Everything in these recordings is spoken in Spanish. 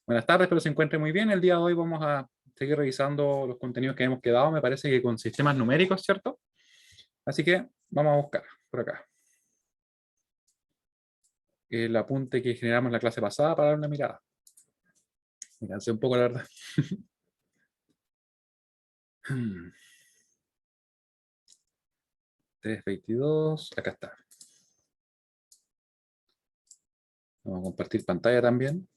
Buenas tardes, espero se encuentre muy bien. El día de hoy vamos a seguir revisando los contenidos que hemos quedado, me parece que con sistemas numéricos, ¿cierto? Así que vamos a buscar por acá el apunte que generamos en la clase pasada para dar una mirada. Me cansé un poco, la verdad. 322, acá está. Vamos a compartir pantalla también.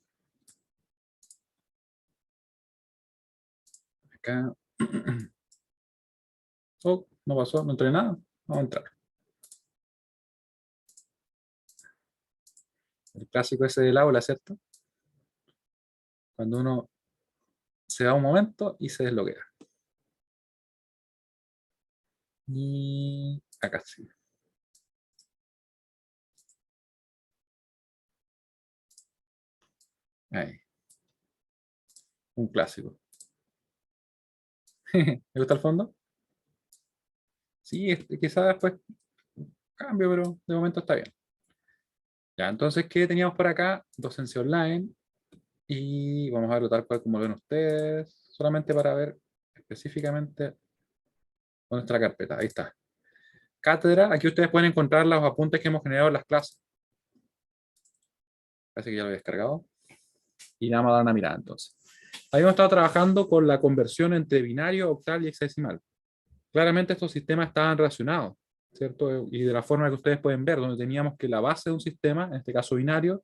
Acá. Oh, no pasó, no entré nada. Vamos a entrar. El clásico ese del aula, ¿cierto? Cuando uno se da un momento y se desbloquea. Y acá sí. Ahí. Un clásico. ¿Me gusta el fondo? Sí, quizás después cambio, pero de momento está bien. Ya, entonces, ¿qué teníamos por acá? Docencia online. Y vamos a verlo tal cual como lo ven ustedes, solamente para ver específicamente dónde está la carpeta. Ahí está. Cátedra, aquí ustedes pueden encontrar los apuntes que hemos generado en las clases. Parece que ya lo he descargado. Y vamos a dar una mirada entonces. Habíamos estado trabajando con la conversión entre binario, octal y hexadecimal. Claramente estos sistemas estaban relacionados, ¿cierto? Y de la forma que ustedes pueden ver, donde teníamos que la base de un sistema, en este caso binario,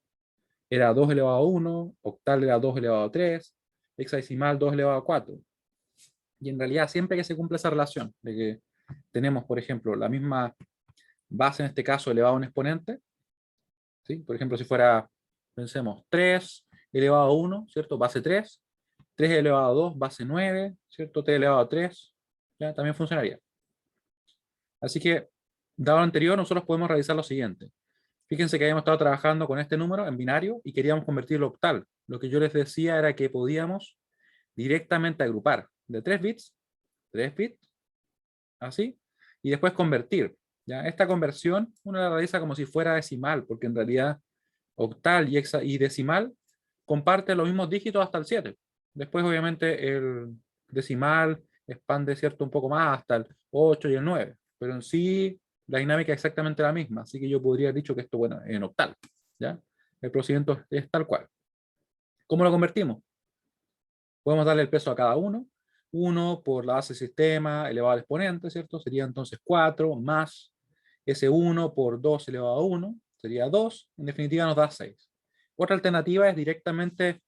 era 2 elevado a 1, octal era 2 elevado a 3, hexadecimal 2 elevado a 4. Y en realidad siempre que se cumple esa relación, de que tenemos, por ejemplo, la misma base, en este caso elevado a un exponente, ¿sí? Por ejemplo, si fuera, pensemos, 3 elevado a 1, ¿cierto? Base 3, 3 elevado a 2, base 9, ¿cierto? T elevado a 3, ¿ya? También funcionaría. Así que, dado lo anterior, nosotros podemos realizar lo siguiente. Fíjense que habíamos estado trabajando con este número en binario y queríamos convertirlo a octal. Lo que yo les decía era que podíamos directamente agrupar de 3 bits, así, y después convertir. ¿Ya? Esta conversión uno la realiza como si fuera decimal, porque en realidad octal y decimal comparten los mismos dígitos hasta el 7. Después, obviamente, el decimal expande cierto un poco más hasta el 8 y el 9, pero en sí la dinámica es exactamente la misma, así que yo podría haber dicho que esto, bueno, en octal. ¿Ya? El procedimiento es tal cual. ¿Cómo lo convertimos? Podemos darle el peso a cada uno. 1 por la base del sistema elevado al exponente, ¿cierto? Sería entonces 4 más ese 1 por 2 elevado a 1, sería 2. En definitiva nos da 6. Otra alternativa es directamente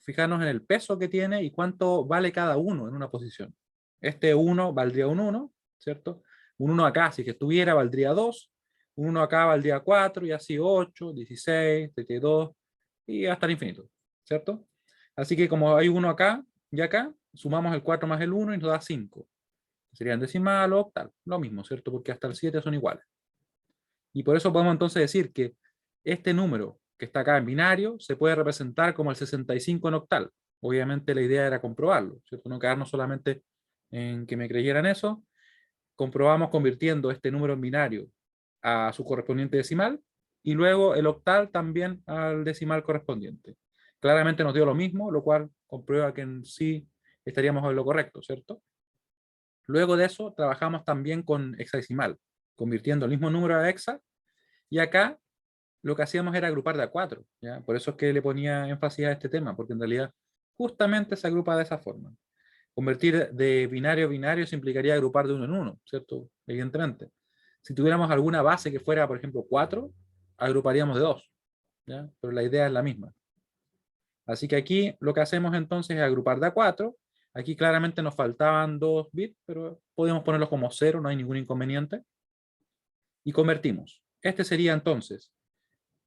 fijarnos en el peso que tiene y cuánto vale cada uno en una posición. Este 1 valdría un 1, ¿cierto? Un 1 acá, si que estuviera, valdría 2. Un 1 acá valdría 4 y así 8, 16, 32 y hasta el infinito, ¿cierto? Así que como hay 1 acá y acá, sumamos el 4 más el 1 y nos da 5. Serían decimal o octal, lo mismo, ¿cierto? Porque hasta el 7 son iguales. Y por eso podemos entonces decir que este número que está acá en binario se puede representar como el 65 en octal. Obviamente la idea era comprobarlo, ¿cierto? No quedarnos solamente en que me creyeran eso. Comprobamos convirtiendo este número en binario a su correspondiente decimal y luego el octal también al decimal correspondiente. Claramente nos dio lo mismo, lo cual comprueba que en sí estaríamos en lo correcto, ¿cierto? Luego de eso trabajamos también con hexadecimal, convirtiendo el mismo número a hexa, y acá lo que hacíamos era agrupar de a 4, ¿ya? Por eso es que le ponía énfasis a este tema, porque en realidad justamente se agrupa de esa forma. Convertir de binario a binario se implicaría agrupar de uno en uno, ¿cierto? Evidentemente. Si tuviéramos alguna base que fuera, por ejemplo, 4, agruparíamos de 2, ¿ya? Pero la idea es la misma. Así que aquí lo que hacemos entonces es agrupar de a 4. Aquí claramente nos faltaban 2 bits, pero podemos ponerlos como 0, no hay ningún inconveniente. Y convertimos. Este sería entonces,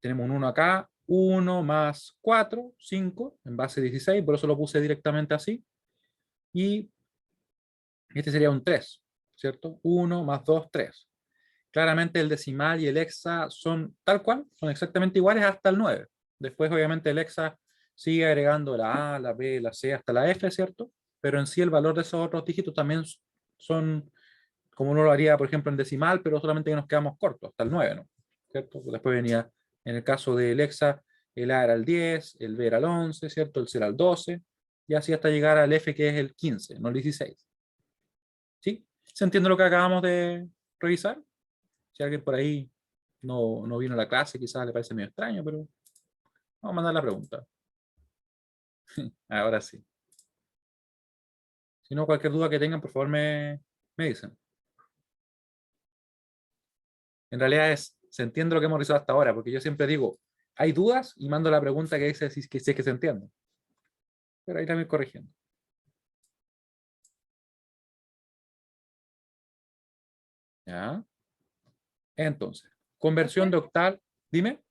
tenemos un 1 acá, 1 más 4, 5, en base 16, por eso lo puse directamente así. Y este sería un 3, ¿cierto? 1 más 2, 3. Claramente el decimal y el hexa son tal cual, son exactamente iguales hasta el 9. Después, obviamente, el hexa sigue agregando la A, la B, la C hasta la F, ¿cierto? Pero en sí el valor de esos otros dígitos también son como uno lo haría, por ejemplo, en decimal, pero solamente que nos quedamos cortos, hasta el 9, ¿no? ¿Cierto? Después venía, en el caso del hexa, el A era el 10, el B era el 11, ¿cierto? El C era el 12, y así hasta llegar al F que es el 15, no el 16. ¿Sí? ¿Se entiende lo que acabamos de revisar? Si alguien por ahí no vino a la clase, quizás le parece medio extraño, pero vamos a mandar la pregunta. Ahora sí. Si no, cualquier duda que tengan, por favor me dicen. En realidad se entiende lo que hemos revisado hasta ahora, porque yo siempre digo, hay dudas y mando la pregunta que dice si es que se entiende. Pero ahí también corrigiendo. ¿Ya? Entonces, conversión Profe, de octal, dime,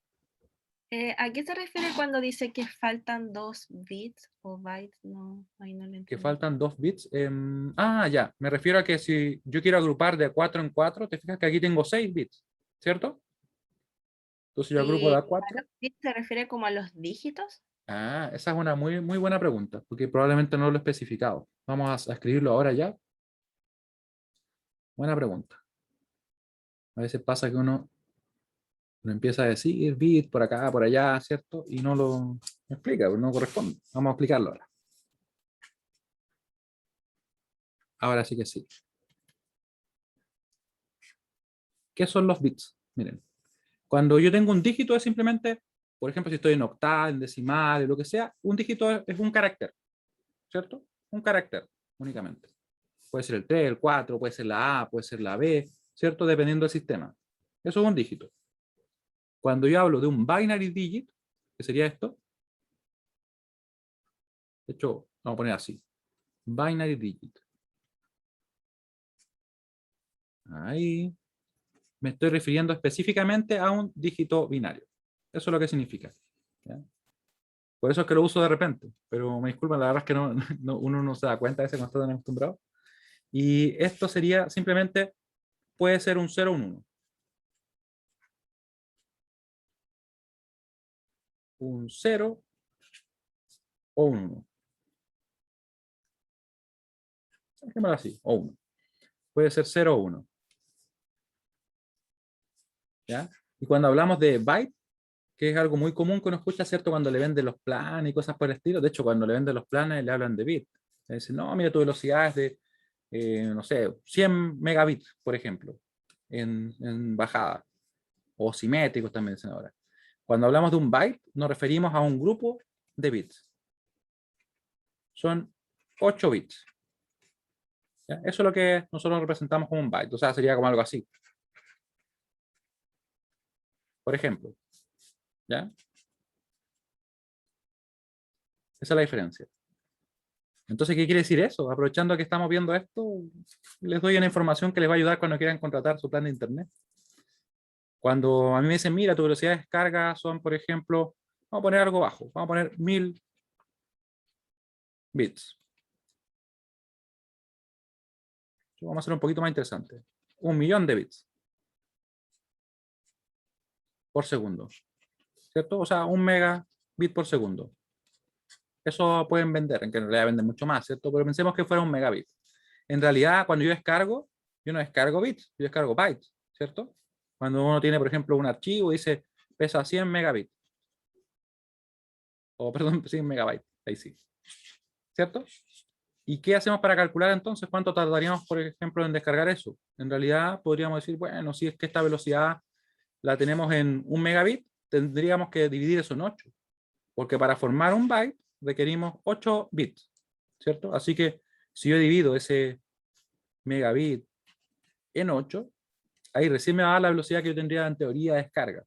¿a qué se refiere cuando dice que faltan 2 bits o bytes? No, ahí no lo que entendí. faltan 2 bits. Ya, me refiero a que si yo quiero agrupar de 4 en 4, te fijas que aquí tengo 6 bits, ¿cierto? Entonces yo agrupo de a ¿A 4. los bits se refiere como a los dígitos? Esa es una muy, muy buena pregunta, porque probablemente no lo he especificado. Vamos a escribirlo ahora ya. Buena pregunta. A veces pasa que uno empieza a decir bit por acá, por allá, ¿cierto? Y no lo explica, no corresponde. Vamos a explicarlo ahora. Ahora sí que sí. ¿Qué son los bits? Miren, cuando yo tengo un dígito es simplemente, por ejemplo, si estoy en octal, en decimal, lo que sea, un dígito es un carácter, ¿cierto? Un carácter únicamente. Puede ser el 3, el 4, puede ser la A, puede ser la B, ¿cierto? Dependiendo del sistema. Eso es un dígito. Cuando yo hablo de un binary digit, que sería esto, de hecho, vamos a poner así, binary digit. Ahí me estoy refiriendo específicamente a un dígito binario. Eso es lo que significa. ¿Ya? Por eso es que lo uso de repente, pero me disculpan, la verdad es que uno no se da cuenta de ese cuando está tan acostumbrado. Y esto sería simplemente, puede ser un 0 o un 1. Un 0 o un 1. Dejémoslo así, o 1. Puede ser 0 o 1. ¿Ya? Y cuando hablamos de byte, que es algo muy común que uno escucha, ¿cierto? Cuando le venden los planes y cosas por el estilo. De hecho, cuando le venden los planes, le hablan de bit. Le dicen, no, mira, tu velocidad es de, no sé, 100 megabits, por ejemplo, en bajada. O simétricos también dicen ahora. Cuando hablamos de un byte, nos referimos a un grupo de bits. Son 8 bits. ¿Ya? Eso es lo que nosotros representamos como un byte. O sea, sería como algo así. Por ejemplo. ¿Ya? Esa es la diferencia. Entonces, ¿qué quiere decir eso? Aprovechando que estamos viendo esto, les doy una información que les va a ayudar cuando quieran contratar su plan de internet. Cuando a mí me dicen, mira, tu velocidad de descarga son, por ejemplo, vamos a poner algo bajo, vamos a poner 1000 bits. Vamos a hacer un poquito más interesante. 1.000.000 de bits por segundo. ¿Cierto? O sea, 1 megabit por segundo. Eso pueden vender, en que en realidad venden mucho más, ¿cierto? Pero pensemos que fuera 1 megabit. En realidad, cuando yo no descargo bits, yo descargo bytes, ¿cierto? Cuando uno tiene, por ejemplo, un archivo y dice, pesa 100 megabits, o perdón, 100 megabytes, ahí sí, ¿cierto? ¿Y qué hacemos para calcular entonces cuánto tardaríamos, por ejemplo, en descargar eso? En realidad podríamos decir, bueno, si es que esta velocidad la tenemos en 1 megabit, tendríamos que dividir eso en 8, porque para formar un byte requerimos 8 bits, ¿cierto? Así que si yo divido ese megabit en 8, ahí recién me va a dar la velocidad que yo tendría en teoría de descarga.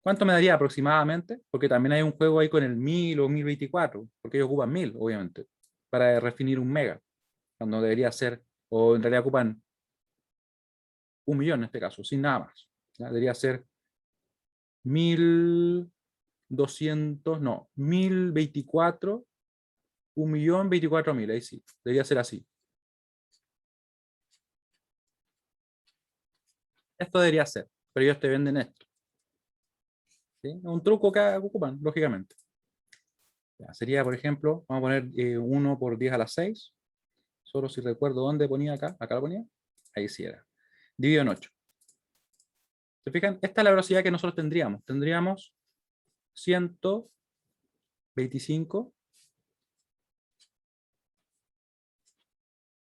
¿Cuánto me daría aproximadamente? Porque también hay un juego ahí con el 1000 o 1024, porque ellos ocupan 1000, obviamente, para definir un mega, cuando debería ser, o en realidad ocupan 1.000.000 en este caso, sin nada más. ¿Ya? Debería ser 1200, no, 1024, 1.024.000, ahí sí, debería ser así. Esto debería ser, pero ellos te venden esto. ¿Sí? Un truco que ocupan, lógicamente. Ya, sería, por ejemplo, vamos a poner 1 por 10 a la 6. Solo si recuerdo dónde ponía acá. Acá lo ponía. Ahí sí era. Dividido en 8. ¿Se fijan? Esta es la velocidad que nosotros tendríamos. Tendríamos 125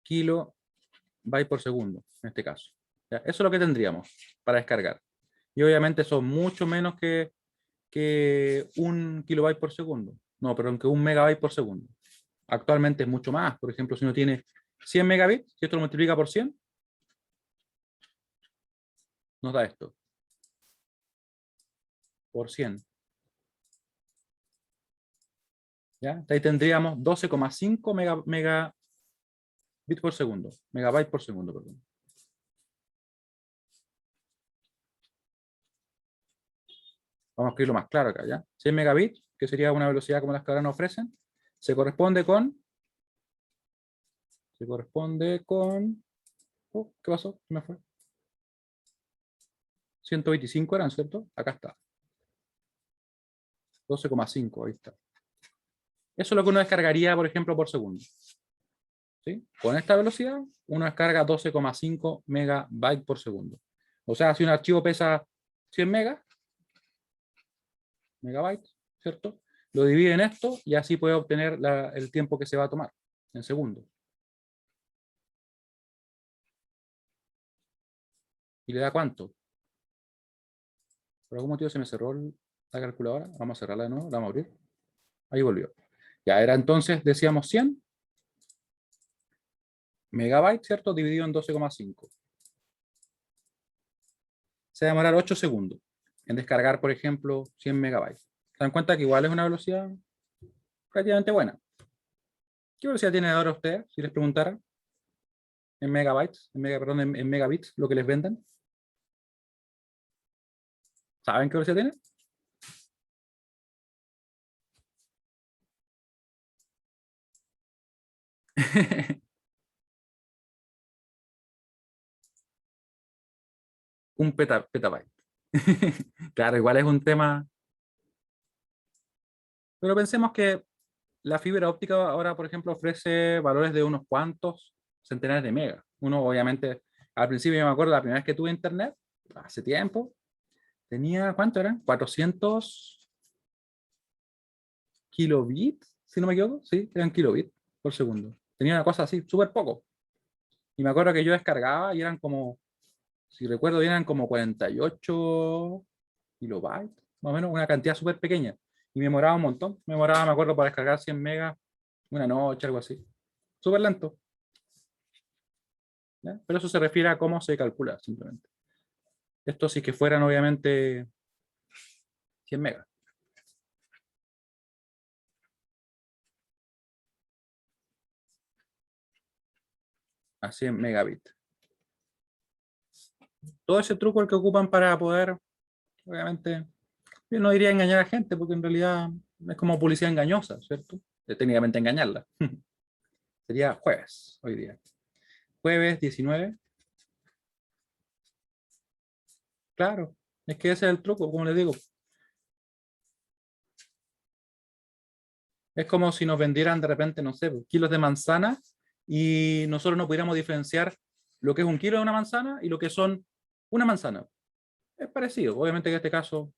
kilobytes por segundo, en este caso. ¿Ya? Eso es lo que tendríamos para descargar. Y obviamente son mucho menos que 1 kilobyte por segundo. No, perdón, que 1 megabyte por segundo. Actualmente es mucho más. Por ejemplo, si uno tiene 100 megabits, si esto lo multiplica por 100, nos da esto. Por 100. ¿Ya? Ahí tendríamos 12,5 megabits por segundo. Megabytes por segundo, perdón. Vamos a escribirlo más claro acá, ¿ya? 100 megabits, que sería una velocidad como las que ahora nos ofrecen, se corresponde con... ¿qué pasó? ¿Qué me fue? 125 eran, ¿cierto? Acá está. 12,5, ahí está. Eso es lo que uno descargaría, por ejemplo, por segundo. ¿Sí? Con esta velocidad, uno descarga 12,5 megabytes por segundo. O sea, si un archivo pesa 100 megabytes, ¿cierto? Lo divide en esto y así puede obtener el tiempo que se va a tomar, en segundos. ¿Y le da cuánto? Por algún motivo se me cerró la calculadora. Vamos a cerrarla de nuevo, la vamos a abrir. Ahí volvió. Ya era entonces, decíamos 100 megabytes, ¿cierto? Dividido en 12,5. Se va a demorar 8 segundos en descargar, por ejemplo, 100 megabytes. ¿Se dan cuenta que igual es una velocidad relativamente buena? ¿Qué velocidad tiene ahora usted, si les preguntara? En megabytes, perdón, en megabits, lo que les vendan. ¿Saben qué velocidad tiene? Un petabyte. Claro, igual es un tema. Pero pensemos que la fibra óptica ahora, por ejemplo, ofrece valores de unos cuantos centenares de megas. Uno, obviamente, al principio yo me acuerdo la primera vez que tuve internet, hace tiempo, tenía, ¿cuánto eran? 400 kilobits, si no me equivoco. Sí, eran kilobits por segundo. Tenía una cosa así, súper poco. Y me acuerdo que yo descargaba y eran como, si recuerdo bien, eran como 48 kilobytes, más o menos, una cantidad súper pequeña. Y me demoraba un montón. Me demoraba, me acuerdo, para descargar 100 megas una noche, algo así. Súper lento. ¿Ya? Pero eso se refiere a cómo se calcula, simplemente. Esto si que fueran, obviamente, 100 megas. A 100 megabits. Todo ese truco el que ocupan para poder, obviamente, yo no diría engañar a gente, porque en realidad es como publicidad engañosa, ¿cierto? Técnicamente engañarla. Sería jueves, hoy día. Jueves 19. Claro, es que ese es el truco, como les digo. Es como si nos vendieran de repente, no sé, kilos de manzana y nosotros no pudiéramos diferenciar lo que es un kilo de una manzana y lo que son una manzana. Es parecido. Obviamente en este caso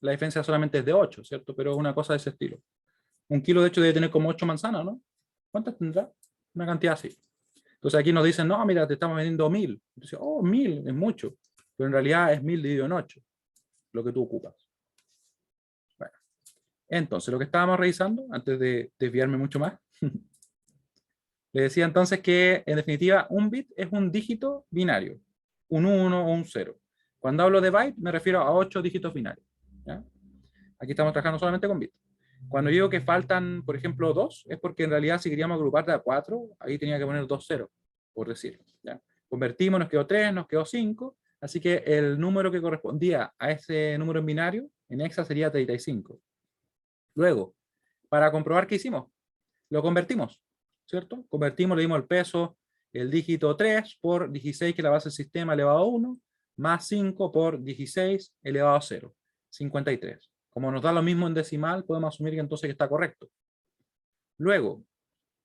la diferencia solamente es de 8, ¿cierto? Pero es una cosa de ese estilo. Un kilo de hecho debe tener como 8 manzanas, ¿no? ¿Cuántas tendrá? Una cantidad así. Entonces aquí nos dicen, no, mira, te estamos vendiendo 1000. Entonces, oh, 1000 es mucho. Pero en realidad es 1000 dividido en 8, lo que tú ocupas. Bueno, entonces lo que estábamos revisando, antes de desviarme mucho más, le decía entonces que en definitiva un bit es un dígito binario, un 1 o un 0. Cuando hablo de byte me refiero a 8 dígitos binarios. ¿Ya? Aquí estamos trabajando solamente con bits. Cuando digo que faltan, por ejemplo, 2, es porque en realidad si queríamos agrupar de a 4, ahí tenía que poner 2 ceros, por decir. ¿Ya? Convertimos, nos quedó 3, nos quedó 5, así que el número que correspondía a ese número en binario, en hexa, sería 35. Luego, para comprobar qué hicimos, lo convertimos, ¿cierto? Convertimos, le dimos el peso, el dígito 3 por 16, que es la base del sistema, elevado a 1, más 5 por 16 elevado a 0, 53. Como nos da lo mismo en decimal, podemos asumir que entonces está correcto. Luego,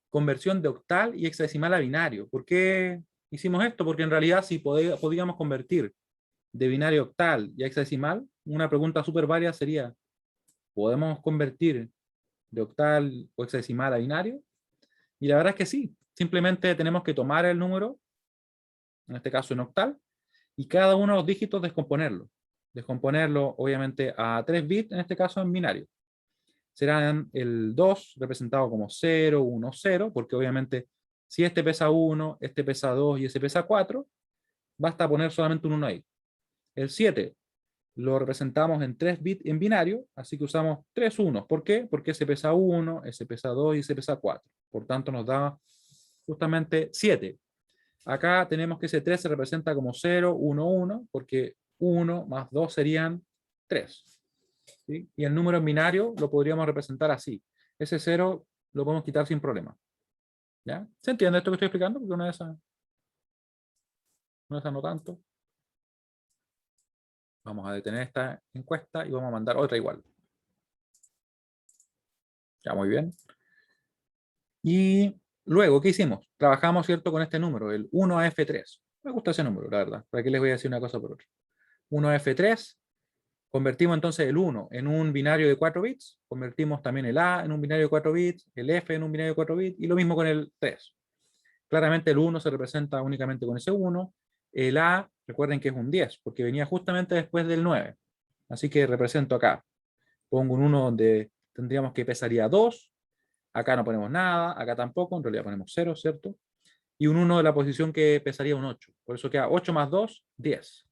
conversión de octal y hexadecimal a binario. ¿Por qué hicimos esto? Porque en realidad si podíamos convertir de binario a octal y a hexadecimal, una pregunta súper válida sería, ¿podemos convertir de octal o hexadecimal a binario? Y la verdad es que sí. Simplemente tenemos que tomar el número, en este caso en octal, y cada uno de los dígitos descomponerlo. Descomponerlo, obviamente, a 3 bits, en este caso en binario. Serán el 2 representado como 0, 1, 0, porque obviamente si este pesa 1, este pesa 2 y ese pesa 4, basta poner solamente un 1 ahí. El 7 lo representamos en 3 bits en binario, así que usamos 3 unos. ¿Por qué? Porque ese pesa 1, ese pesa 2 y ese pesa 4. Por tanto, nos da justamente 7. Acá tenemos que ese 3 se representa como 0, 1, 1, porque 1 más 2 serían 3. ¿Sí? Y el número en binario lo podríamos representar así. Ese 0 lo podemos quitar sin problema. ¿Ya? ¿Se entiende esto que estoy explicando? Porque una de esas no tanto. Vamos a detener esta encuesta y vamos a mandar otra igual. Ya, muy bien. Y luego, ¿qué hicimos? Trabajamos, ¿cierto?, con este número, el 1F3. Me gusta ese número, la verdad. ¿Para qué les voy a decir una cosa por otra? 1F3. Convertimos entonces el 1 en un binario de 4 bits. Convertimos también el A en un binario de 4 bits, el F en un binario de 4 bits, y lo mismo con el 3. Claramente el 1 se representa únicamente con ese 1. El A, recuerden que es un 10, porque venía justamente después del 9. Así que represento acá. Pongo un 1 donde tendríamos que pesaría 2. Acá no ponemos nada, acá tampoco, en realidad ponemos 0, ¿cierto? Y un 1 de la posición que pesaría un 8. Por eso queda 8 más 2, 10.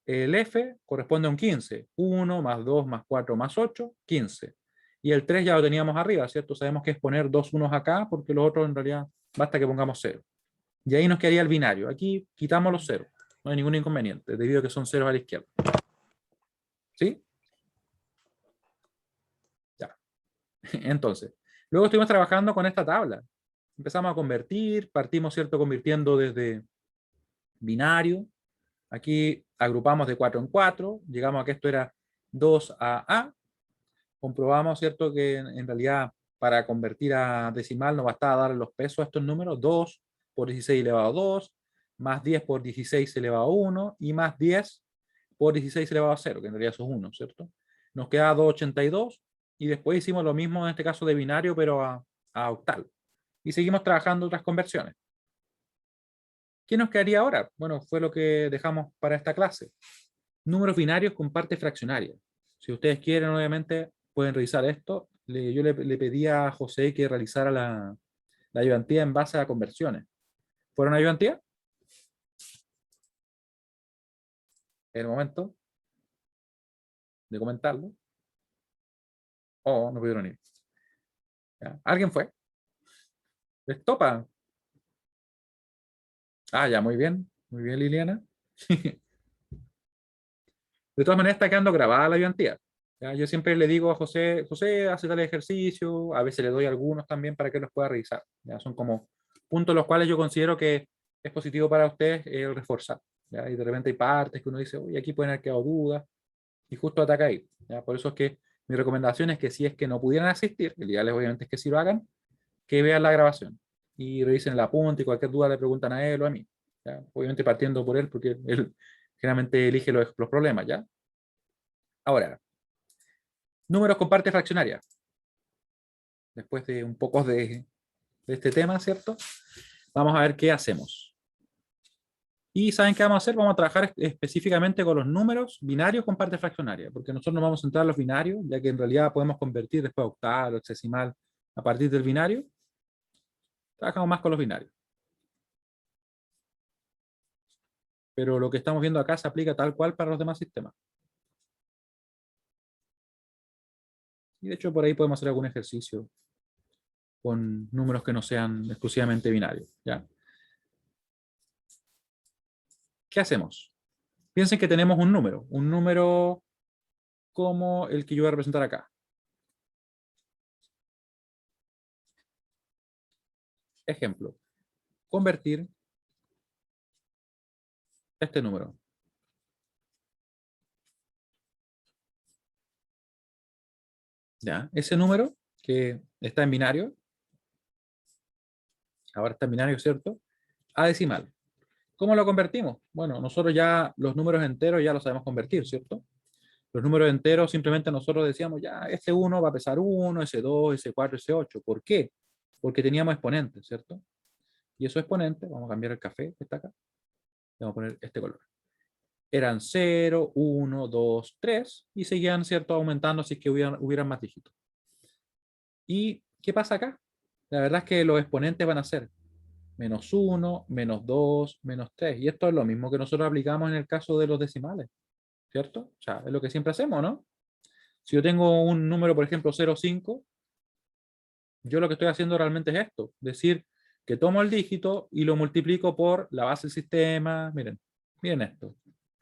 El F corresponde a un 15. 1 más 2 más 4 más 8, 15. Y el 3 ya lo teníamos arriba, ¿cierto? Sabemos que es poner dos unos acá, porque los otros en realidad basta que pongamos 0. Y ahí nos quedaría el binario. Aquí quitamos los 0. No hay ningún inconveniente, debido a que son ceros a la izquierda. ¿Sí? Ya. Entonces, luego estuvimos trabajando con esta tabla. Empezamos a convertir, partimos, ¿cierto?, convirtiendo desde binario. Aquí agrupamos de 4 en 4, llegamos a que esto era 2A. Comprobamos, ¿cierto?, que en realidad para convertir a decimal nos bastaba dar los pesos a estos números, 2 por 16 elevado a 2, más 10 por 16 elevado a 1, y más 10 por 16 elevado a 0, que en realidad eso es 1, ¿cierto? Nos queda 282, y después hicimos lo mismo en este caso de binario, pero a octal. Y seguimos trabajando otras conversiones. ¿Qué nos quedaría ahora? Bueno, fue lo que dejamos para esta clase. Números binarios con parte fraccionaria. Si ustedes quieren, obviamente, pueden revisar esto. Yo le pedí a José que realizara la ayudantía en base a conversiones. ¿Fueron ayudantía? En el momento de comentarlo. Oh, no pudieron ir. ¿Ya? ¿Alguien fue? ¿Les topa? Ah, ya, muy bien. Muy bien, Liliana. De todas maneras, está quedando grabada la ayudantía. ¿Ya? Yo siempre le digo a José, José, hace tal ejercicio, a veces le doy algunos también para que los pueda revisar. ¿Ya? Son como puntos los cuales yo considero que es positivo para ustedes el reforzar. ¿Ya? Y de repente hay partes que uno dice, oye, aquí pueden haber quedado dudas, y justo ataca ahí. ¿Ya? Por eso es que mi recomendación es que si es que no pudieran asistir, el ideal obviamente es que sí lo hagan, que vean la grabación y revisen el apunte y cualquier duda le preguntan a él o a mí. ¿Ya? Obviamente partiendo por él, porque él generalmente elige los problemas, ¿ya? Ahora, números con parte fraccionaria. Después de un poco de este tema, ¿cierto? Vamos a ver qué hacemos. Y ¿saben qué vamos a hacer? Vamos a trabajar específicamente con los números binarios con parte fraccionaria, porque nosotros nos vamos a centrar en los binarios, ya que en realidad podemos convertir después a octal o hexadecimal a partir del binario. Trabajamos más con los binarios. Pero lo que estamos viendo acá se aplica tal cual para los demás sistemas. Y de hecho por ahí podemos hacer algún ejercicio con números que no sean exclusivamente binarios, ¿ya? ¿Qué hacemos? Piensen que tenemos un número como el que yo voy a representar acá. Ejemplo, convertir este número. ¿Ya? Ese número que está en binario, ahora está en binario, ¿cierto? A decimal. ¿Cómo lo convertimos? Bueno, nosotros ya los números enteros ya los sabemos convertir, ¿cierto? Los números enteros simplemente nosotros decíamos, ya, este 1 va a pesar 1, ese 2, ese 4, ese 8. ¿Por qué? Porque teníamos exponentes, ¿cierto? Y esos exponentes, vamos a cambiar el café que está acá, vamos a poner este color. Eran 0, 1, 2, 3, y seguían, ¿cierto?, aumentando si es que hubieran más dígitos. ¿Y qué pasa acá? La verdad es que los exponentes van a ser menos 1, menos 2, menos 3. Y esto es lo mismo que nosotros aplicamos en el caso de los decimales, ¿cierto? O sea, es lo que siempre hacemos, ¿no? Si yo tengo un número, por ejemplo, 0,5, yo lo que estoy haciendo realmente es esto, decir que tomo el dígito y lo multiplico por la base del sistema. Miren, miren esto.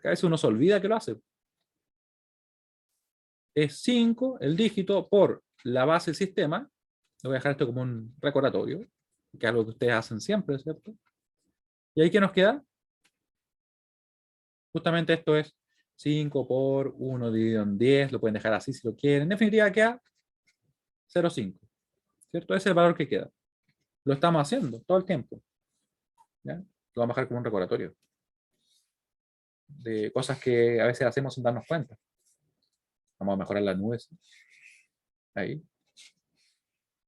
A veces uno se olvida que lo hace. Es 5 el dígito por la base del sistema. Le voy a dejar esto como un recordatorio, que es algo que ustedes hacen siempre, ¿cierto? ¿Y ahí qué nos queda? Justamente esto es 5 por 1 dividido en 10, lo pueden dejar así si lo quieren. En definitiva queda 0,5, ¿cierto? Ese es el valor que queda. Lo estamos haciendo todo el tiempo. ¿Ya? Lo vamos a dejar como un recordatorio de cosas que a veces hacemos sin darnos cuenta. Vamos a mejorar las nubes. Ahí.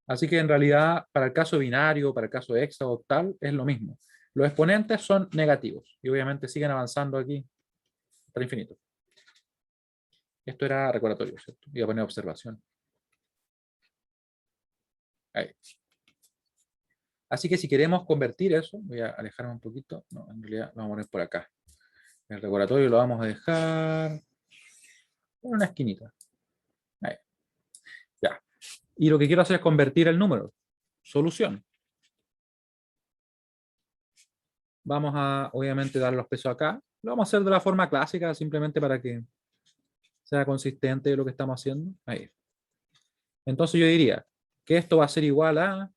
Así que en realidad, para el caso binario, para el caso hexa o octal, es lo mismo. Los exponentes son negativos y obviamente siguen avanzando aquí hasta el infinito. Esto era recordatorio, ¿cierto? Voy a poner observación. Ahí. Así que si queremos convertir eso, voy a alejarme un poquito. No, en realidad lo vamos a poner por acá. El recordatorio lo vamos a dejar en una esquinita. Ahí. Ya. Y lo que quiero hacer es convertir el número. Solución. Vamos a, obviamente, dar los pesos acá. Lo vamos a hacer de la forma clásica, simplemente para que sea consistente lo que estamos haciendo. Ahí. Entonces yo diría que esto va a ser igual a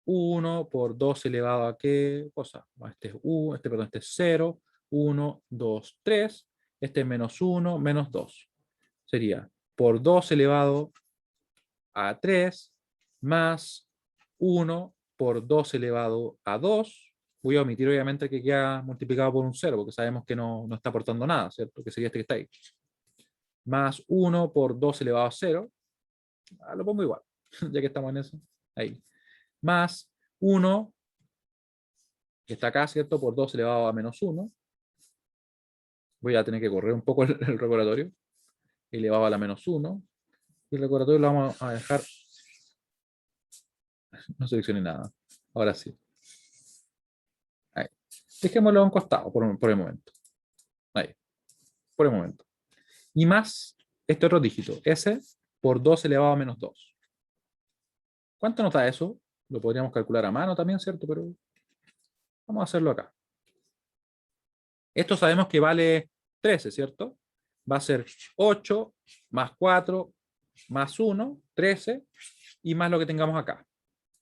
1 por 2 elevado a qué cosa. Este es 1, este es 0, 1, 2, 3. Este es menos 1, menos 2. Sería por 2 elevado a 3 más 1 por 2 elevado a 2. Voy a omitir obviamente que queda multiplicado por un 0, porque sabemos que no está aportando nada, ¿cierto? Que sería este que está ahí. Más 1 por 2 elevado a 0. Lo pongo igual, ya que estamos en eso. Ahí. Más 1, que está acá, ¿cierto? Por 2 elevado a menos 1. Voy a tener que correr un poco el recordatorio. Elevado a la menos 1. Y el recordatorio lo vamos a dejar. No seleccioné nada. Ahora sí. Ahí. Dejémoslo a un costado por el momento. Ahí. Por el momento. Y más este otro dígito. S por 2 elevado a menos 2. ¿Cuánto nos da eso? Lo podríamos calcular a mano también, ¿cierto? Pero vamos a hacerlo acá. Esto sabemos que vale 13, ¿cierto? Va a ser 8 más 4 más 1, 13, y más lo que tengamos acá.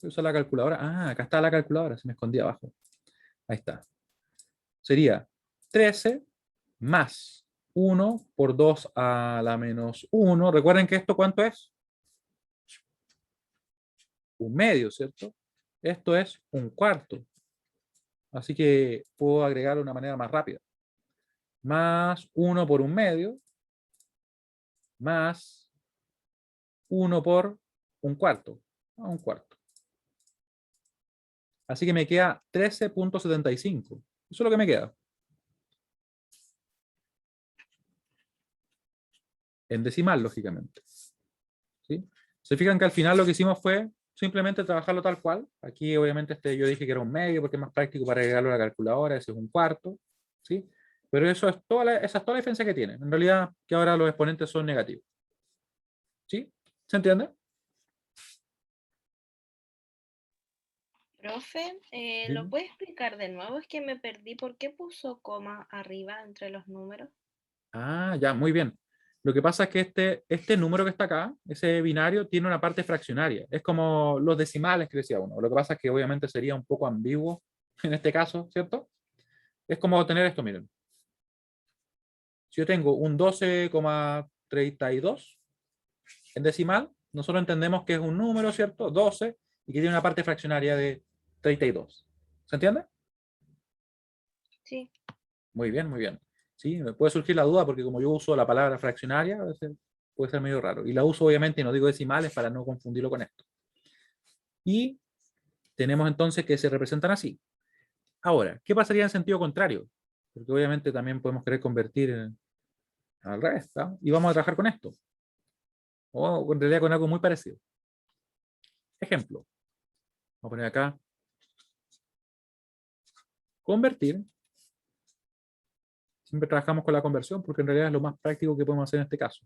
Voy a usar la calculadora. Ah, acá está la calculadora, se me escondía abajo. Ahí está. Sería 13 más 1 por 2 a la menos 1. Recuerden que esto, ¿cuánto es? Un medio, ¿cierto? Esto es un cuarto. Así que puedo agregarlo de una manera más rápida. Más 1 por un medio, más 1 por un cuarto. Un cuarto. Así que me queda 13.75. Eso es lo que me queda. En decimal, lógicamente. ¿Sí? Se fijan que al final lo que hicimos fue simplemente trabajarlo tal cual. Aquí obviamente yo dije que era un medio porque es más práctico para agregarlo a la calculadora. Ese es un cuarto. ¿Sí? Pero esa es toda la diferencia que tiene. En realidad, que ahora los exponentes son negativos. ¿Sí? ¿Se entiende? Profe, ¿lo Dime. puede explicar de nuevo? Es que me perdí. ¿Por qué puso coma arriba entre los números? Ah, ya, muy bien. Lo que pasa es que este número que está acá, ese binario, tiene una parte fraccionaria. Es como los decimales que decía uno. Lo que pasa es que obviamente sería un poco ambiguo en este caso, ¿cierto? Es como tener esto, miren. Si yo tengo un 12,32 en decimal, nosotros entendemos que es un número, ¿cierto? 12, y que tiene una parte fraccionaria de 32. ¿Se entiende? Sí. Muy bien, muy bien. ¿sí? Me puede surgir la duda porque como yo uso la palabra fraccionaria, a veces puede ser medio raro. Y la uso obviamente, y no digo decimales para no confundirlo con esto. Y tenemos entonces que se representan así. Ahora, ¿qué pasaría en sentido contrario? Porque obviamente también podemos querer convertir al revés, ¿tá? Y vamos a trabajar con esto. O en realidad con algo muy parecido. Ejemplo. Vamos a poner acá. Convertir. Siempre trabajamos con la conversión porque en realidad es lo más práctico que podemos hacer en este caso.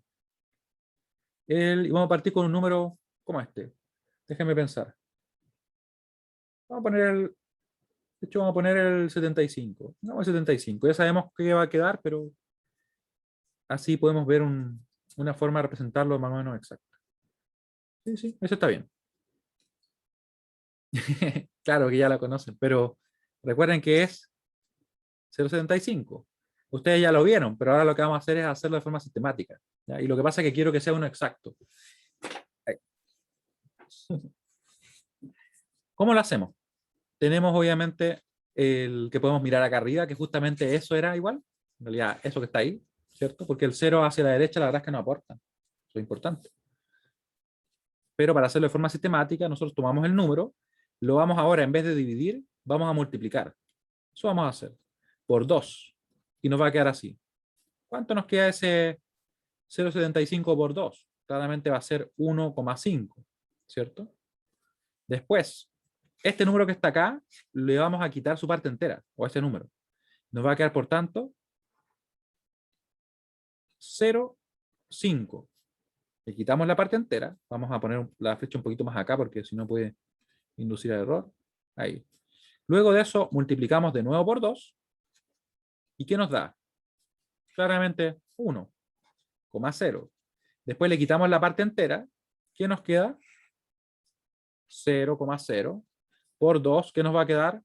Y vamos a partir con un número como este. Déjenme pensar. Vamos a poner de hecho, vamos a poner el 75. No, el 75. Ya sabemos qué va a quedar, pero así podemos ver una forma de representarlo más o menos exacta. Sí, sí, eso está bien. Claro que ya la conocen, pero recuerden que es 0,75. Ustedes ya lo vieron, pero ahora lo que vamos a hacer es hacerlo de forma sistemática, ¿ya? Y lo que pasa es que quiero que sea uno exacto. ¿Cómo lo hacemos? Tenemos obviamente el que podemos mirar acá arriba, que justamente eso era igual. En realidad, eso que está ahí, ¿cierto? Porque el 0 hacia la derecha, la verdad es que no aporta. Eso es importante. Pero para hacerlo de forma sistemática, nosotros tomamos el número, lo vamos ahora, en vez de dividir, vamos a multiplicar. Eso vamos a hacer por 2. Y nos va a quedar así. ¿Cuánto nos queda ese 0,75 por 2? Claramente va a ser 1,5, ¿cierto? Después, este número que está acá, le vamos a quitar su parte entera, o este número. Nos va a quedar, por tanto, 0,5. Le quitamos la parte entera. Vamos a poner la flecha un poquito más acá, porque si no puede inducir al error. Ahí. Luego de eso, multiplicamos de nuevo por 2. ¿Y qué nos da? Claramente 1,0. Después le quitamos la parte entera. ¿Qué nos queda? 0,0 por 2. ¿Qué nos va a quedar?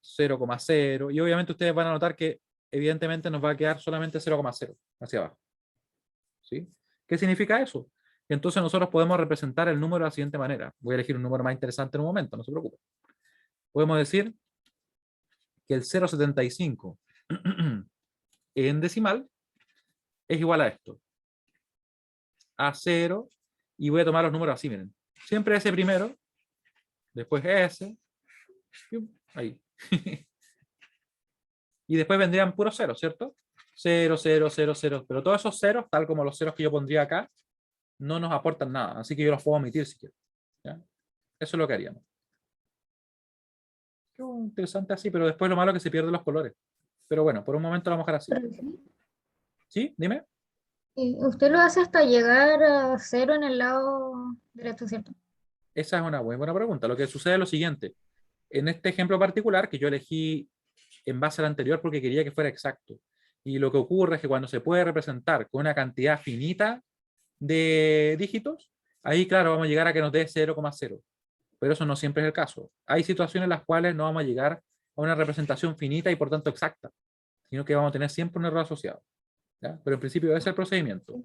0,0. Y obviamente ustedes van a notar que evidentemente nos va a quedar solamente 0,0 hacia abajo. ¿Sí? ¿Qué significa eso? Que entonces nosotros podemos representar el número de la siguiente manera. Voy a elegir un número más interesante en un momento, no se preocupen. Podemos decir que el 0,75 en decimal es igual a esto. A 0, y voy a tomar los números así, miren. Siempre ese primero, después ese, ahí. Y después vendrían puros ceros, ¿cierto? 0, 0, 0, 0. Pero todos esos ceros, tal como los ceros que yo pondría acá, no nos aportan nada. Así que yo los puedo omitir si quiero. ¿Ya? Eso es lo que haríamos. Qué interesante así, pero después lo malo es que se pierden los colores. Pero bueno, por un momento lo vamos a dejar así. ¿Sí? Dime. Usted lo hace hasta llegar a 0 en el lado derecho, ¿cierto? Esa es una muy buena pregunta. Lo que sucede es lo siguiente. En este ejemplo particular, que yo elegí en base al anterior porque quería que fuera exacto. Y lo que ocurre es que cuando se puede representar con una cantidad finita de dígitos, ahí claro, vamos a llegar a que nos dé 0,0. Pero eso no siempre es el caso. Hay situaciones en las cuales no vamos a llegar a una representación finita y por tanto exacta, sino que vamos a tener siempre un error asociado. ¿Ya? Pero en principio ese es el procedimiento.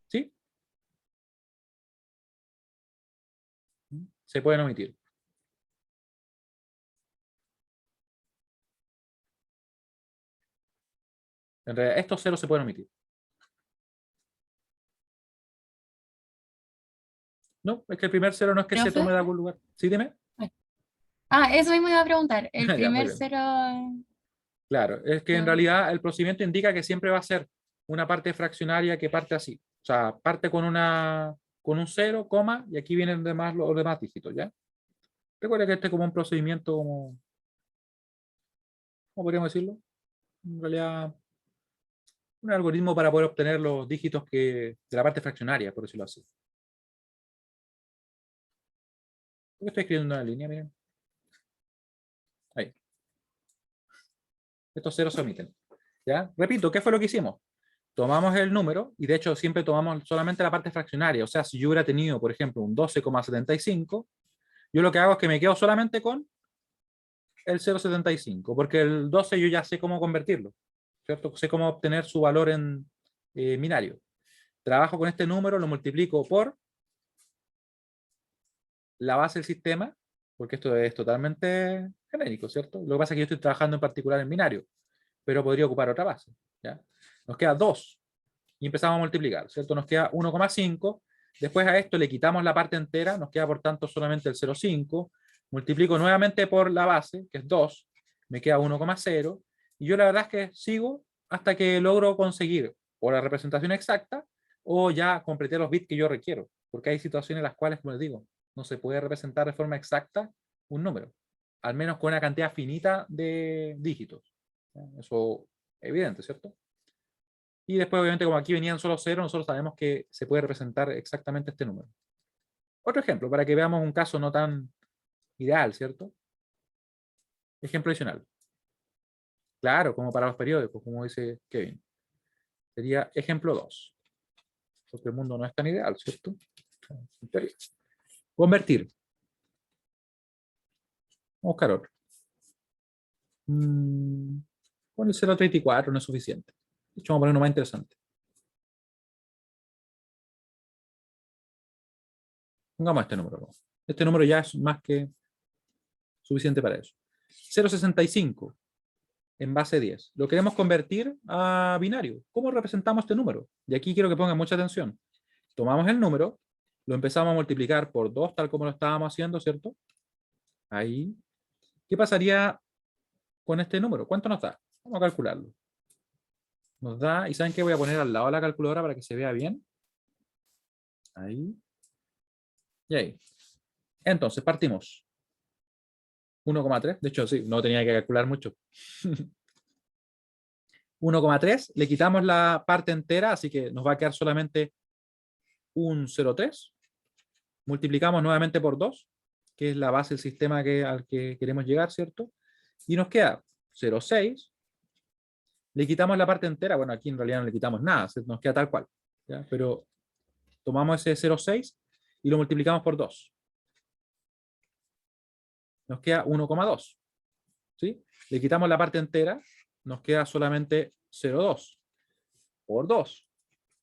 ¿Sí? Se pueden omitir. En realidad, estos ceros se pueden omitir. No, es que el primer cero no es que se ¿Profe? tome de algún lugar. ¿Sí, dime? Eso mismo iba a preguntar. El Ya, muy primer bien. cero. Claro, es que en realidad el procedimiento indica que siempre va a ser una parte fraccionaria que parte así. O sea, parte con un cero, coma, y aquí vienen los demás dígitos, ¿ya? Recuerda que este es como un procedimiento, ¿cómo podríamos decirlo? En realidad, un algoritmo para poder obtener los dígitos de la parte fraccionaria, por decirlo así. Estoy escribiendo una línea, miren. Ahí. Estos ceros se omiten. ¿Ya? Repito, ¿qué fue lo que hicimos? Tomamos el número, y de hecho siempre tomamos solamente la parte fraccionaria. O sea, si yo hubiera tenido, por ejemplo, un 12,75, yo lo que hago es que me quedo solamente con el 0,75, porque el 12 yo ya sé cómo convertirlo, ¿cierto? Sé cómo obtener su valor en binario. Trabajo con este número, lo multiplico por la base del sistema, porque esto es totalmente genérico, ¿cierto? Lo que pasa es que yo estoy trabajando en particular en binario. pero podría ocupar otra base, ¿ya? Nos queda 2 y empezamos a multiplicar, ¿cierto? Nos queda 1,5. Después a esto le quitamos la parte entera, nos queda por tanto solamente el 0,5. Multiplico nuevamente por la base, que es 2, me queda 1,0. Y yo la verdad es que sigo hasta que logro conseguir o la representación exacta o ya completé los bits que yo requiero. Porque hay situaciones en las cuales, como les digo, no se puede representar de forma exacta un número, al menos con una cantidad finita de dígitos. Eso es evidente, ¿cierto? Y después, obviamente, como aquí venían solo 0, nosotros sabemos que se puede representar exactamente este número. Otro ejemplo, para que veamos un caso no tan ideal, ¿cierto? Ejemplo adicional. Claro, como para los periódicos, como dice Kevin. Sería ejemplo 2. Porque el mundo no es tan ideal, ¿cierto? En teoría. Convertir. Vamos a buscar otro. Con el 0,34 no es suficiente. De hecho, vamos a poner uno más interesante. Pongamos este número. Este número ya es más que suficiente para eso. 0,65 en base 10. Lo queremos convertir a binario. ¿Cómo representamos este número? Y aquí quiero que pongan mucha atención. Tomamos el número, lo empezamos a multiplicar por 2, tal como lo estábamos haciendo, ¿cierto? Ahí. ¿Qué pasaría con este número? ¿Cuánto nos da? Vamos a calcularlo. Nos da, ¿y saben qué? Voy a poner al lado de la calculadora para que se vea bien. Ahí. Y ahí. Entonces, partimos. 1,3. De hecho, sí, no tenía que calcular mucho. 1,3. Le quitamos la parte entera, así que nos va a quedar solamente un 0,3. Multiplicamos nuevamente por 2, que es la base del sistema al que queremos llegar, ¿cierto? Y nos queda 0,6. Le quitamos la parte entera. Bueno, aquí en realidad no le quitamos nada, nos queda tal cual, ¿ya? Pero tomamos ese 0,6 y lo multiplicamos por 2. Nos queda 1,2. ¿Sí? Le quitamos la parte entera, nos queda solamente 0,2 por 2.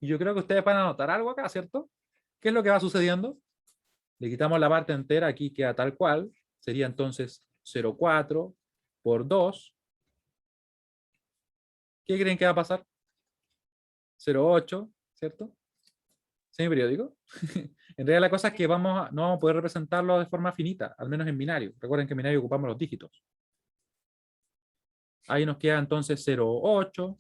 Y yo creo que ustedes van a notar algo acá, ¿cierto? ¿Qué es lo que va sucediendo? Le quitamos la parte entera, aquí queda tal cual. Sería entonces 0,4 por 2. ¿Qué creen que va a pasar? 0,8, ¿cierto? Semiperiódico. En realidad la cosa es que no vamos a poder representarlo de forma finita, al menos en binario. Recuerden que en binario ocupamos los dígitos. Ahí nos queda entonces 0,8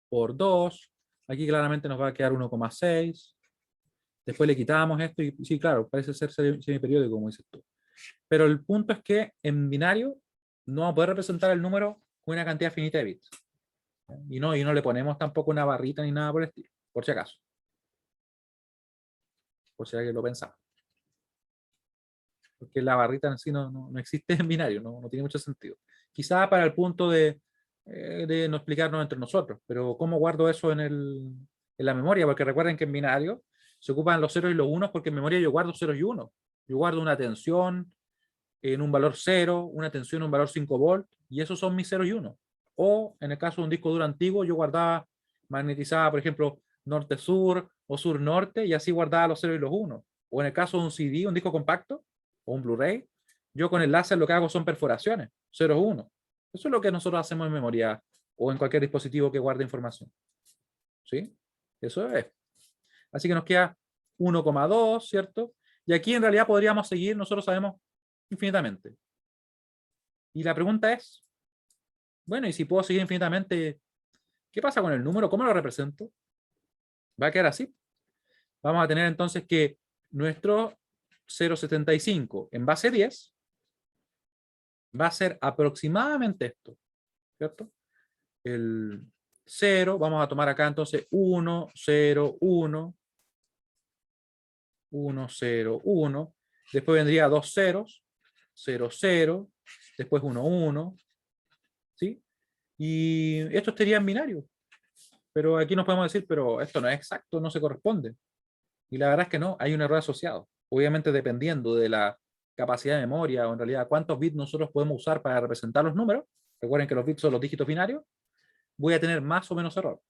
por 2. Aquí claramente nos va a quedar 1,6. Después le quitamos esto y sí, claro, parece ser semiperiódico, como dices tú. Pero el punto es que en binario no vamos a poder representar el número con una cantidad finita de bits. Y no le ponemos tampoco una barrita ni nada por el estilo, por si acaso. Por si alguien lo pensaba. Porque la barrita en sí no existe en binario, no tiene mucho sentido. Quizá para el punto de no explicarnos entre nosotros, pero ¿cómo guardo eso en la memoria? Porque recuerden que en binario se ocupan los ceros y los unos, porque en memoria yo guardo ceros y unos. Yo guardo una tensión en un valor 0, una tensión en un valor 5 volt, y esos son mis ceros y unos. O en el caso de un disco duro antiguo, yo magnetizaba, por ejemplo, norte-sur o sur-norte, y así guardaba los ceros y los unos. O en el caso de un CD, un disco compacto, o un Blu-ray, yo con el láser lo que hago son perforaciones, 0, 1. Eso es lo que nosotros hacemos en memoria o en cualquier dispositivo que guarde información. ¿Sí? Eso es. Así que nos queda 1,2, ¿cierto? Y aquí en realidad podríamos seguir, nosotros sabemos, infinitamente. Y la pregunta es, bueno, y si puedo seguir infinitamente, ¿qué pasa con el número? ¿Cómo lo represento? Va a quedar así. Vamos a tener entonces que nuestro 0,75 en base 10 va a ser aproximadamente esto, ¿cierto? El 0, vamos a tomar acá entonces 1, 0, 1, 1, 0, 1, después vendría 2 ceros, 0, 0, después 1, 1, ¿sí? Y esto estaría en binario, pero aquí nos podemos decir, pero esto no es exacto, no se corresponde. Y la verdad es que no, hay un error asociado. Obviamente dependiendo de la capacidad de memoria o en realidad cuántos bits nosotros podemos usar para representar los números, recuerden que los bits son los dígitos binarios, voy a tener más o menos error.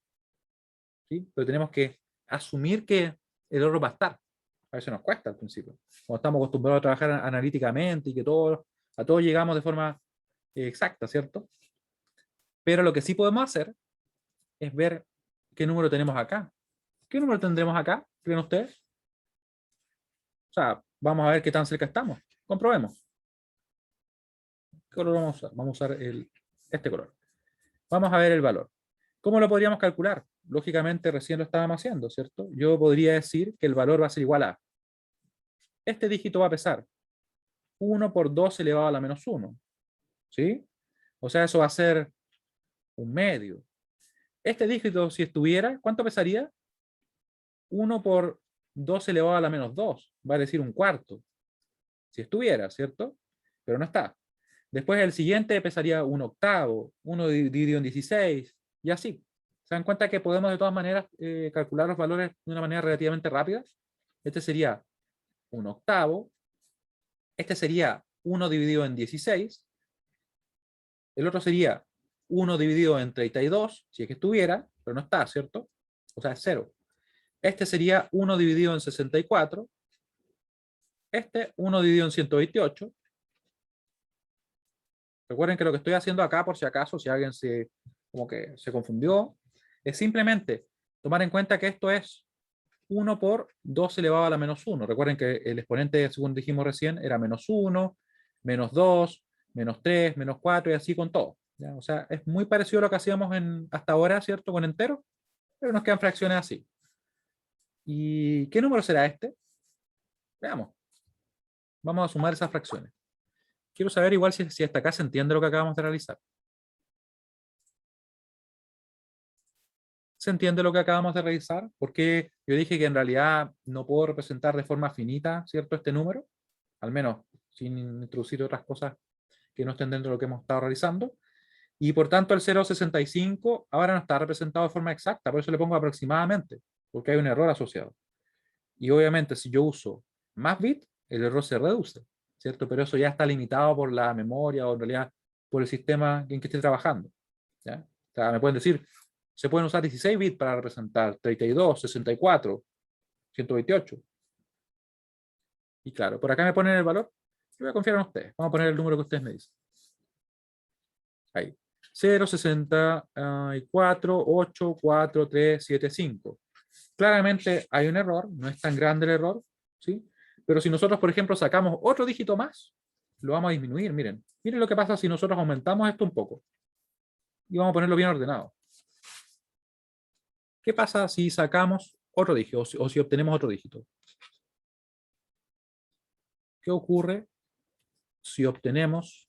¿Sí? Pero tenemos que asumir que el error va a estar. A veces nos cuesta al principio. Cuando estamos acostumbrados a trabajar analíticamente y que a todos llegamos de forma exacta, ¿cierto? Pero lo que sí podemos hacer es ver qué número tenemos acá. ¿Qué número tendremos acá? ¿Creen ustedes? O sea, vamos a ver qué tan cerca estamos. Comprobemos. ¿Qué color vamos a usar? Vamos a usar este color. Vamos a ver el valor. ¿Cómo lo podríamos calcular? Lógicamente recién lo estábamos haciendo, ¿cierto? Yo podría decir que el valor va a ser igual a este dígito va a pesar 1 por 2 elevado a la menos 1. ¿Sí? O sea, eso va a ser un medio. Este dígito, si estuviera, ¿cuánto pesaría? 1 por 2 elevado a la menos 2. Va a decir un cuarto. Si estuviera, ¿cierto? Pero no está. Después el siguiente pesaría un octavo, 1 dividido en 16, y así. ¿Se dan cuenta que podemos de todas maneras calcular los valores de una manera relativamente rápida? Este sería un octavo. Este sería 1 dividido en 16. El otro sería 1 dividido en 32, si es que estuviera, pero no está, ¿cierto? O sea, es 0. Este sería 1 dividido en 64. Este 1 dividido en 128. Recuerden que lo que estoy haciendo acá, por si acaso, si alguien como que se confundió, es simplemente tomar en cuenta que esto es 1 por 2 elevado a la menos 1. Recuerden que el exponente, según dijimos recién, era menos 1, menos 2, menos 3, menos 4 y así con todo. ¿Ya? O sea, es muy parecido a lo que hacíamos hasta ahora, ¿cierto? Con enteros, pero nos quedan fracciones así. ¿Y qué número será este? Veamos. Vamos a sumar esas fracciones. Quiero saber igual si hasta acá se entiende lo que acabamos de realizar. ¿Se entiende lo que acabamos de realizar? Porque yo dije que en realidad no puedo representar de forma finita, ¿cierto? Este número, al menos sin introducir otras cosas que no estén dentro de lo que hemos estado realizando. Y por tanto el 0,65 ahora no está representado de forma exacta, por eso le pongo aproximadamente, porque hay un error asociado. Y obviamente si yo uso más bits, el error se reduce, ¿cierto? Pero eso ya está limitado por la memoria o en realidad por el sistema en que esté trabajando. ¿Ya? O sea, me pueden decir, se pueden usar 16 bits para representar 32, 64, 128. Y claro, por acá me ponen el valor. Yo voy a confiar en ustedes. Vamos a poner el número que ustedes me dicen. Ahí. 0,64,8,4,3,7,5. Claramente hay un error, no es tan grande el error, ¿sí? Pero si nosotros, por ejemplo, sacamos otro dígito más, lo vamos a disminuir, miren. Miren lo que pasa si nosotros aumentamos esto un poco. Y vamos a ponerlo bien ordenado. ¿Qué pasa si sacamos otro dígito o si obtenemos otro dígito? ¿Qué ocurre si obtenemos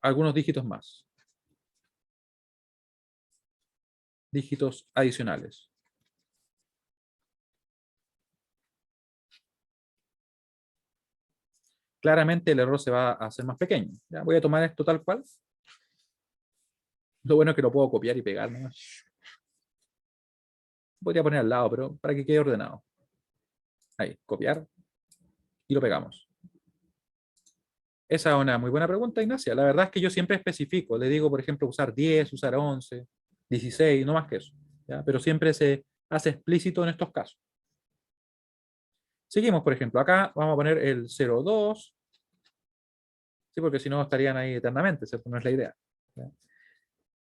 algunos dígitos más? Dígitos adicionales. Claramente el error se va a hacer más pequeño. ¿Ya? Voy a tomar esto tal cual. Lo bueno es que lo puedo copiar y pegar, ¿no? Podría poner al lado, pero para que quede ordenado. Ahí, copiar. Y lo pegamos. Esa es una muy buena pregunta, Ignacia. La verdad es que yo siempre especifico. Le digo, por ejemplo, usar 10, usar 11, 16, no más que eso. ¿Ya? Pero siempre se hace explícito en estos casos. Seguimos, por ejemplo, acá vamos a poner el 0,2. Sí, porque si no estarían ahí eternamente, ¿cierto? No es la idea. ¿Ya?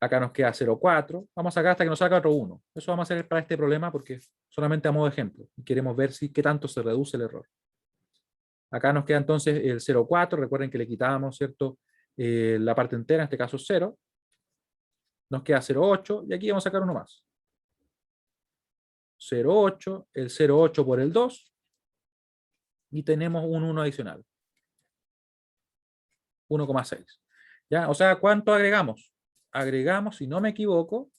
Acá nos queda 0,4. Vamos a sacar hasta que nos salga otro 1. Eso vamos a hacer para este problema porque solamente a modo de ejemplo. Y queremos ver qué tanto se reduce el error. Acá nos queda entonces el 0,4. Recuerden que le quitábamos, ¿cierto? La parte entera, en este caso 0. Nos queda 0,8. Y aquí vamos a sacar uno más. 0,8. El 0,8 por el 2. Y tenemos un 1 adicional. 1,6. ¿Ya? O sea, ¿cuánto agregamos? Agregamos, si no me equivoco,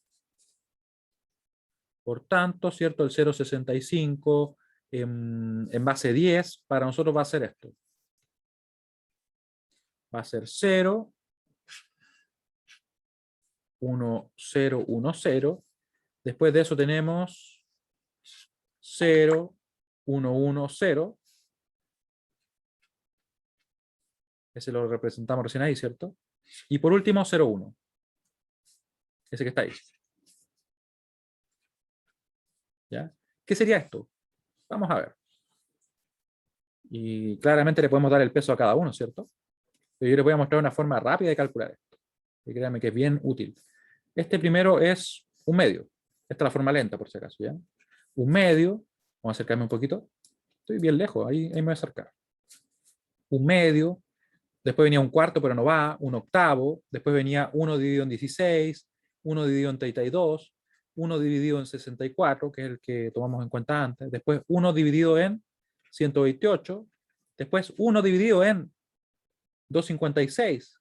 por tanto, ¿cierto? El 0,65 en base 10, para nosotros va a ser esto. Va a ser 0, 1, 0, 1, 0. Después de eso tenemos 0, 1, 1, 0. Ese lo representamos recién ahí, ¿cierto? Y por último, 0, 1. Ese que está ahí. ¿Ya? ¿Qué sería esto? Vamos a ver. Y claramente le podemos dar el peso a cada uno, ¿cierto? Pero yo les voy a mostrar una forma rápida de calcular esto. Y créanme que es bien útil. Este primero es un medio. Esta es la forma lenta, por si acaso, ¿ya? Un medio, vamos a acercarme un poquito. Estoy bien lejos, ahí me voy a acercar. Un medio, después venía un cuarto, pero no va, un octavo, después venía 1 dividido en 16, 1 dividido en 32, 1 dividido en 64, que es el que tomamos en cuenta antes, después 1 dividido en 128, después 1 dividido en 256,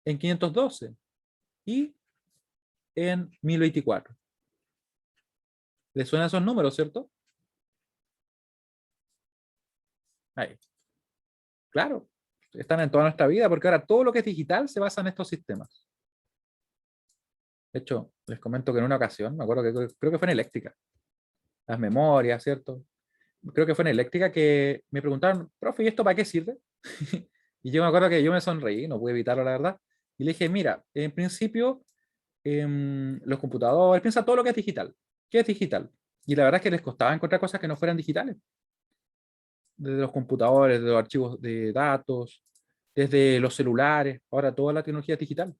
en 512 y en 1024. ¿Les suenan esos números, cierto? Ahí. Claro, están en toda nuestra vida porque ahora todo lo que es digital se basa en estos sistemas. De hecho, les comento que en una ocasión, me acuerdo que creo que fue en eléctrica, las memorias, ¿cierto? Creo que fue en eléctrica que me preguntaron, profe, ¿y esto para qué sirve? Y yo me acuerdo que yo me sonreí, no pude evitarlo, la verdad. Y le dije, mira, en principio, los computadores, piensa todo lo que es digital. ¿Qué es digital? Y la verdad es que les costaba encontrar cosas que no fueran digitales. Desde los computadores, de los archivos de datos, desde los celulares, ahora toda la tecnología es digital.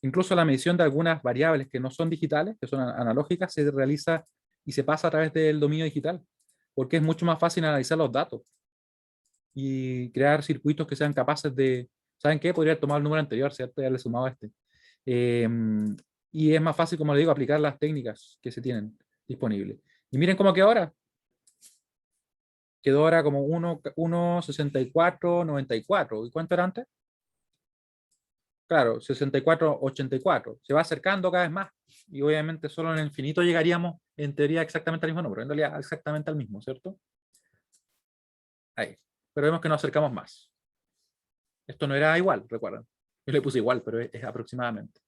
Incluso la medición de algunas variables que no son digitales, que son analógicas, se realiza y se pasa a través del dominio digital, porque es mucho más fácil analizar los datos y crear circuitos que sean capaces de, ¿saben qué? Podría tomar el número anterior, ¿cierto? Ya le he sumado este. Y es más fácil, como le digo, aplicar las técnicas que se tienen disponibles. Y miren cómo quedó ahora. Quedó ahora como 1,6494. ¿Y cuánto era antes? Claro, 64,84. Se va acercando cada vez más. Y obviamente solo en el infinito llegaríamos, en teoría, exactamente al mismo número. En realidad, exactamente al mismo, ¿cierto? Ahí. Pero vemos que nos acercamos más. Esto no era igual, recuerdan. Yo le puse igual, pero es aproximadamente.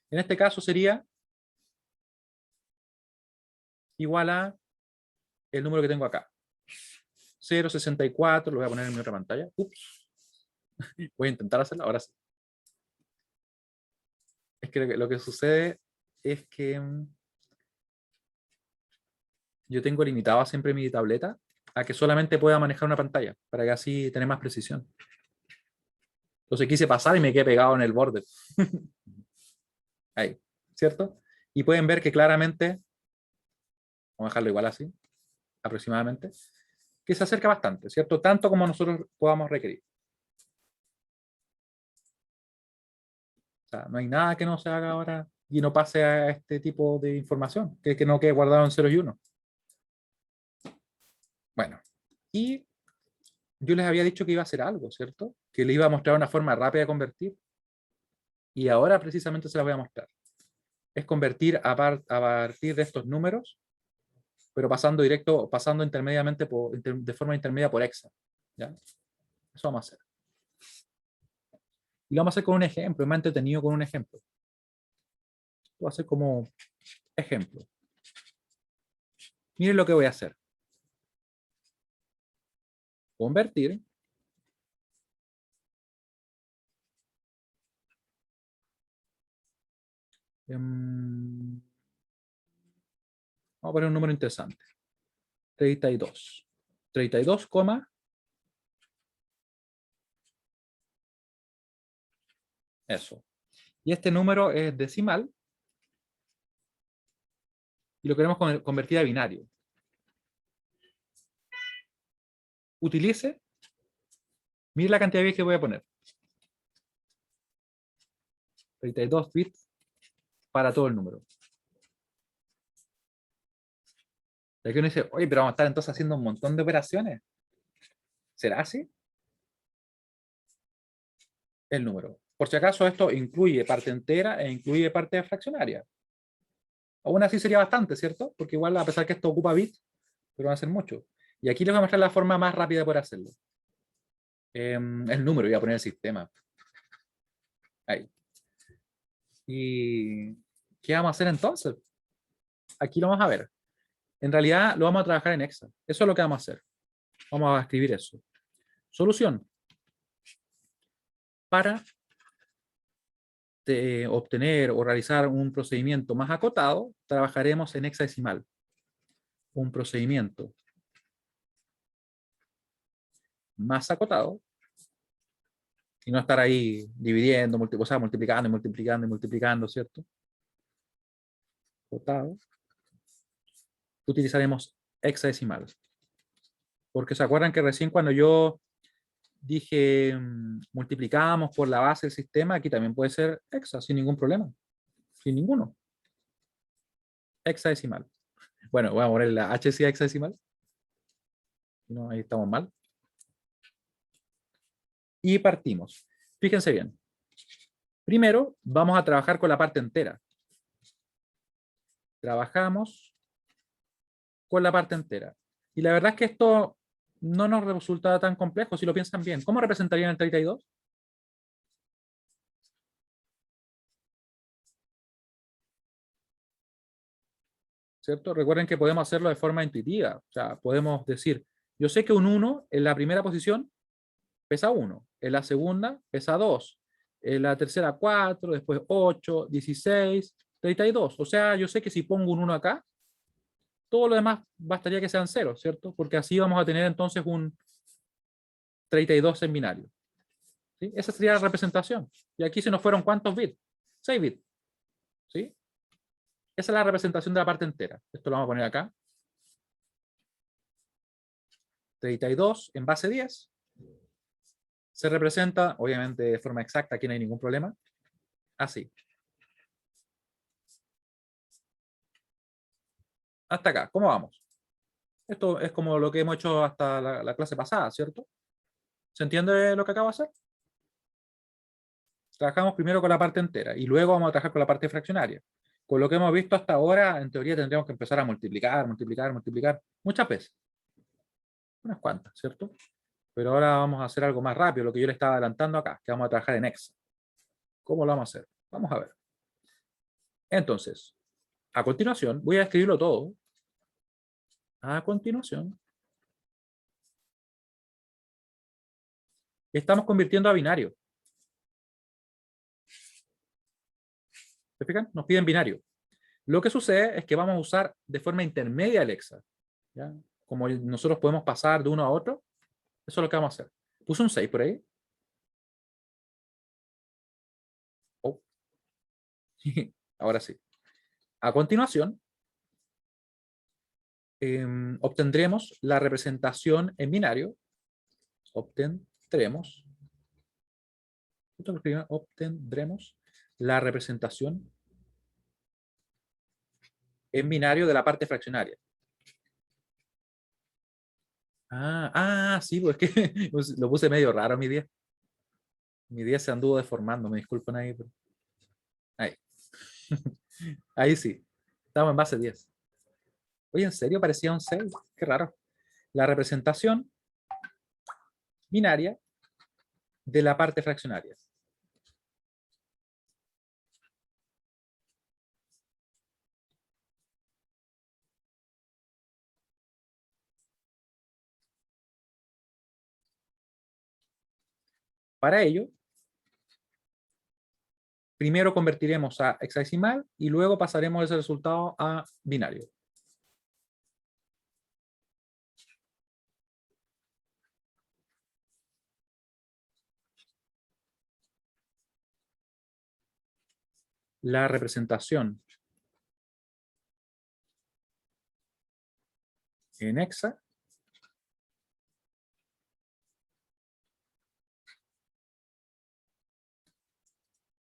En este caso sería igual a el número que tengo acá. 0,64, lo voy a poner en mi otra pantalla. Ups. Voy a intentar hacerlo, ahora sí. Es que lo que sucede es que yo tengo limitado siempre mi tableta a que solamente pueda manejar una pantalla, para que así tener más precisión. Entonces quise pasar y me quedé pegado en el borde. Ahí, ¿cierto? Y pueden ver que claramente, vamos a dejarlo igual así, aproximadamente, que se acerca bastante, ¿cierto? Tanto como nosotros podamos requerir. O sea, no hay nada que no se haga ahora y no pase a este tipo de información, que no quede guardado en 0 y 1. Bueno, y yo les había dicho que iba a hacer algo, ¿cierto? Que les iba a mostrar una forma rápida de convertir. Y ahora precisamente se las voy a mostrar. Es convertir a partir de estos números, pero pasando intermediamente de forma intermedia por hexa. ¿Ya? Eso vamos a hacer. Y lo vamos a hacer con un ejemplo, es más entretenido con un ejemplo. Lo voy a hacer como ejemplo. Miren lo que voy a hacer. Convertir vamos a poner un número interesante. 32. 32, eso. Y este número es decimal y lo queremos convertir a binario. Utilice, mire la cantidad de bits que voy a poner. 32 bits para todo el número. Y aquí uno dice, oye, pero vamos a estar entonces haciendo un montón de operaciones. ¿Será así? El número. Por si acaso esto incluye parte entera e incluye parte fraccionaria. Aún así sería bastante, ¿cierto? Porque igual a pesar que esto ocupa bits, pero van a ser mucho. Y aquí les voy a mostrar la forma más rápida por hacerlo. El número, voy a poner el sistema. Ahí. ¿Y qué vamos a hacer entonces? Aquí lo vamos a ver. En realidad lo vamos a trabajar en Excel. Eso es lo que vamos a hacer. Vamos a escribir eso. Solución. Para obtener o realizar un procedimiento más acotado, trabajaremos en hexadecimal. Un procedimiento más acotado, y no estar ahí dividiendo, o sea, multiplicando y multiplicando y multiplicando, ¿cierto? Acotado. Utilizaremos hexadecimal. Porque se acuerdan que recién cuando yo dije multiplicamos por la base del sistema, aquí también puede ser hexa, sin ningún problema. Sin ninguno. Hexadecimal. Bueno, voy a poner la HCA hexadecimal. No, ahí estamos mal. Y partimos. Fíjense bien. Primero, vamos a trabajar con la parte entera. Trabajamos con la parte entera. Y la verdad es que esto no nos resulta tan complejo si lo piensan bien. ¿Cómo representarían el 32? ¿Cierto? Recuerden que podemos hacerlo de forma intuitiva. O sea, podemos decir, yo sé que un 1 en la primera posición pesa 1, en la segunda pesa 2, en la tercera 4, después 8, 16, 32. O sea, yo sé que si pongo un 1 acá, todo lo demás bastaría que sean 0, ¿cierto? Porque así vamos a tener entonces un 32 en binario. ¿Sí? Esa sería la representación. Y aquí se nos fueron ¿cuántos bits? 6 bits. ¿Sí? Esa es la representación de la parte entera. Esto lo vamos a poner acá. 32 en base 10. Se representa, obviamente de forma exacta, aquí no hay ningún problema. Así. Hasta acá. ¿Cómo vamos? Esto es como lo que hemos hecho hasta la clase pasada, ¿cierto? ¿Se entiende lo que acabo de hacer? Trabajamos primero con la parte entera y luego vamos a trabajar con la parte fraccionaria. Con lo que hemos visto hasta ahora, en teoría tendríamos que empezar a multiplicar, multiplicar, multiplicar, muchas veces. Unas cuantas, ¿cierto? Pero ahora vamos a hacer algo más rápido, lo que yo le estaba adelantando acá, que vamos a trabajar en hexa. ¿Cómo lo vamos a hacer? Vamos a ver. Entonces, a continuación, voy a escribirlo todo. A continuación, estamos convirtiendo a binario. ¿Se fijan? Nos piden binario. Lo que sucede es que vamos a usar de forma intermedia el hexa. ¿Ya? Como nosotros podemos pasar de uno a otro, eso es lo que vamos a hacer. Puse un 6 por ahí. Oh. Ahora sí. A continuación, obtendremos la representación en binario. Obtendremos la representación en binario de la parte fraccionaria. Sí, pues que lo puse medio raro mi día. Mi día se anduvo deformando, me disculpan ahí. Pero... Ahí. Ahí sí. Estamos en base 10. Oye, ¿en serio parecía un 6? Qué raro. La representación binaria de la parte fraccionaria. Para ello, primero convertiremos a hexadecimal y luego pasaremos ese resultado a binario. La representación en hexa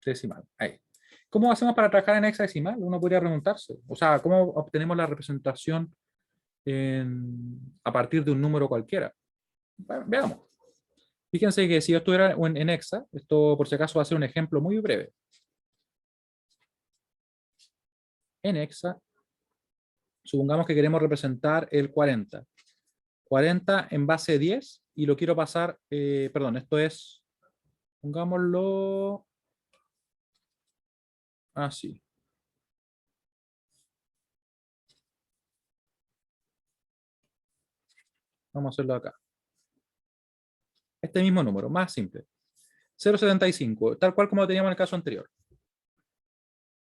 decimal. Ahí. ¿Cómo hacemos para trabajar en hexadecimal? Uno podría preguntarse. O sea, ¿cómo obtenemos la representación a partir de un número cualquiera? Bueno, veamos. Fíjense que si yo estuviera en hexa, esto por si acaso va a ser un ejemplo muy breve. En hexa, supongamos que queremos representar el 40. 40 en base 10 y lo quiero pasar, perdón, esto es, pongámoslo así. Vamos a hacerlo acá. Este mismo número, más simple. 0,75, tal cual como lo teníamos en el caso anterior.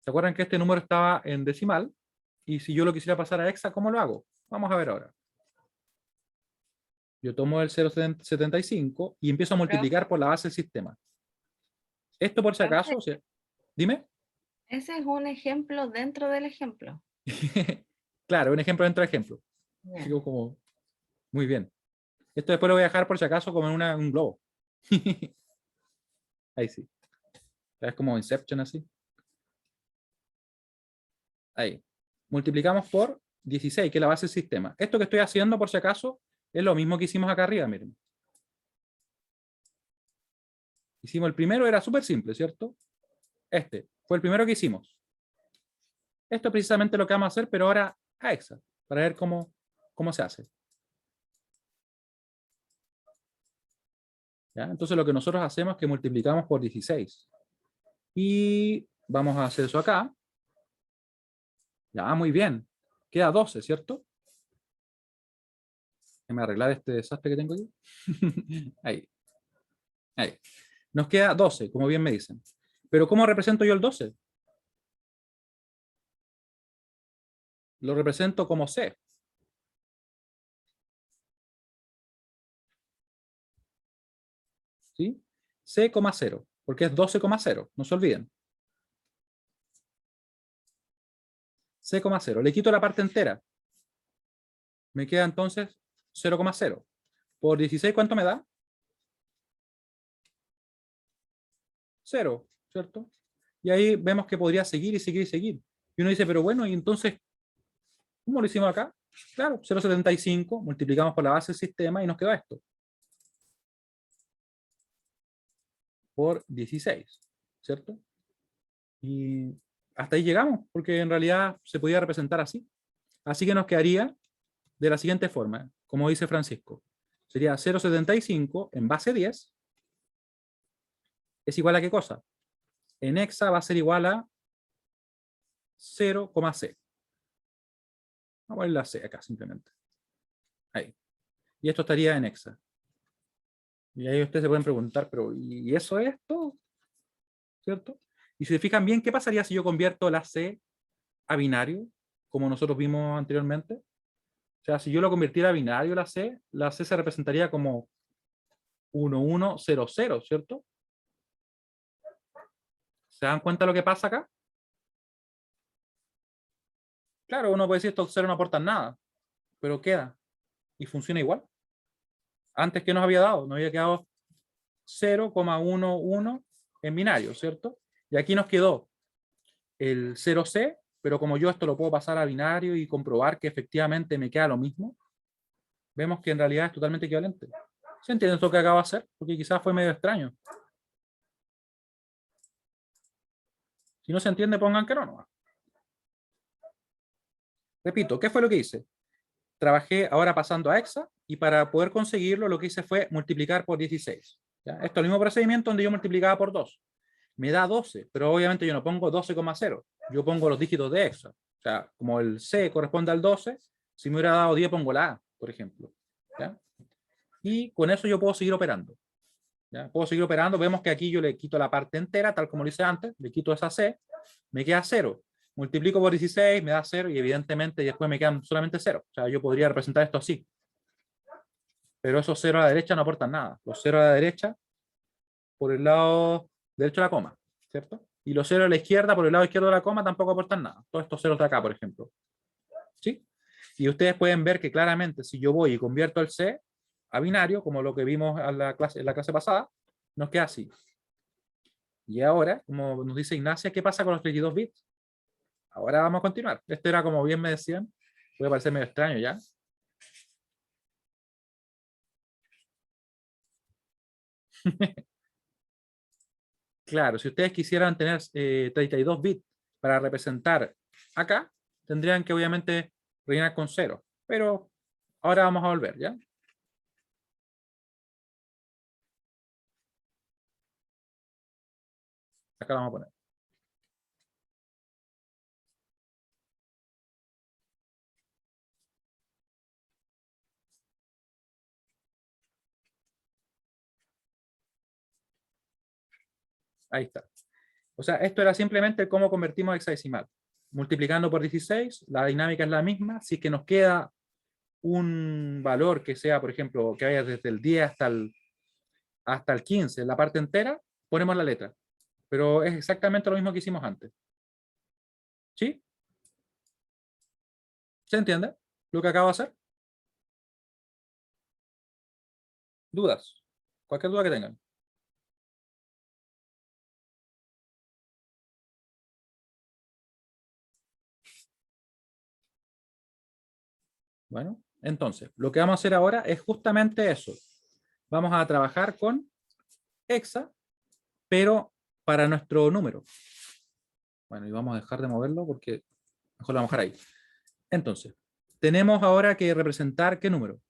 ¿Se acuerdan que este número estaba en decimal? Y si yo lo quisiera pasar a hexa, ¿cómo lo hago? Vamos a ver ahora. Yo tomo el 0,75 y empiezo a multiplicar por la base del sistema. Esto por si acaso, o sea, dime. Ese es un ejemplo dentro del ejemplo. Claro, un ejemplo dentro de ejemplo. Ya. Digo como, muy bien. Esto después lo voy a dejar por si acaso como en un globo. Ahí sí. Es como Inception así. Ahí. Multiplicamos por 16, que es la base del sistema. Esto que estoy haciendo, por si acaso, es lo mismo que hicimos acá arriba, miren. Hicimos el primero, era súper simple, ¿cierto? Este fue el primero que hicimos. Esto es precisamente lo que vamos a hacer, pero ahora a hexa, para ver cómo se hace. ¿Ya? Entonces lo que nosotros hacemos es que multiplicamos por 16. Y vamos a hacer eso acá. Ya, muy bien. Queda 12, ¿cierto? Déjame arreglar este desastre que tengo aquí. Ahí. Ahí. Nos queda 12, como bien me dicen. Pero ¿cómo represento yo el 12? Lo represento como C. ¿Sí? C,0, porque es 12,0, no se olviden. C,0. Le quito la parte entera. Me queda entonces 0,0. Por 16, ¿cuánto me da? 0, ¿cierto? Y ahí vemos que podría seguir y seguir y seguir. Y uno dice, pero bueno, y entonces, ¿cómo lo hicimos acá? Claro, 0,75, multiplicamos por la base del sistema y nos quedó esto. Por 16, ¿cierto? Y hasta ahí llegamos, porque en realidad se podía representar así. Así que nos quedaría de la siguiente forma, como dice Francisco. Sería 0,75 en base 10 es igual a ¿qué cosa? En hexa va a ser igual a 0,c. Vamos a poner la c acá simplemente. Ahí. Y esto estaría en hexa. Y ahí ustedes se pueden preguntar, pero ¿y eso es todo? ¿Cierto? Y si se fijan bien, ¿qué pasaría si yo convierto la c a binario, como nosotros vimos anteriormente? O sea, si yo lo convirtiera a binario la c se representaría como 1100, ¿cierto? ¿Se dan cuenta de lo que pasa acá? Claro, uno puede decir estos ceros no aportan nada, pero queda y funciona igual. Antes, ¿qué nos había dado? Nos había quedado 0,11 en binario, ¿cierto? Y aquí nos quedó el 0c, pero como yo esto lo puedo pasar a binario y comprobar que efectivamente me queda lo mismo, vemos que en realidad es totalmente equivalente. ¿Se entiende esto que acabo de hacer? Porque quizás fue medio extraño. Si no se entiende, pongan que no. Repito, ¿qué fue lo que hice? Trabajé ahora pasando a hexa y para poder conseguirlo lo que hice fue multiplicar por 16. ¿Ya? Esto es el mismo procedimiento donde yo multiplicaba por 2. Me da 12, pero obviamente yo no pongo 12,0. Yo pongo los dígitos de hexa. O sea, como el C corresponde al 12, si me hubiera dado 10 pongo la A, por ejemplo. ¿Ya? Y con eso yo puedo seguir operando. ¿Ya? Puedo seguir operando. Vemos que aquí yo le quito la parte entera, tal como lo hice antes. Le quito esa C, me queda 0. Multiplico por 16, me da 0 y evidentemente después me quedan solamente 0. O sea, yo podría representar esto así. Pero esos 0 a la derecha no aportan nada. Los 0 a la derecha, por el lado derecho de la coma, ¿cierto? Y los 0 a la izquierda, por el lado izquierdo de la coma, tampoco aportan nada. Todos estos ceros de acá, por ejemplo. ¿Sí? Y ustedes pueden ver que claramente si yo voy y convierto el C a binario, como lo que vimos en la clase pasada, nos queda así. Y ahora, como nos dice Ignacia, ¿qué pasa con los 32 bits? Ahora vamos a continuar. Esto era como bien me decían. Puede parecer medio extraño ya. Claro, si ustedes quisieran tener 32 bits para representar acá, tendrían que obviamente rellenar con 0. Pero ahora vamos a volver, ¿ya? Acá lo vamos a poner. Ahí está. O sea, esto era simplemente cómo convertimos hexadecimal. Multiplicando por 16, la dinámica es la misma, así que nos queda un valor que sea, por ejemplo, que vaya desde el 10 hasta el 15, la parte entera, ponemos la letra. Pero es exactamente lo mismo que hicimos antes. ¿Sí? ¿Se entiende lo que acabo de hacer? ¿Dudas? Cualquier duda que tengan. Bueno, entonces, lo que vamos a hacer ahora es justamente eso. Vamos a trabajar con hexa, pero para nuestro número. Bueno, y vamos a dejar de moverlo porque mejor lo vamos a dejar ahí. Entonces, tenemos ahora que representar ¿qué número?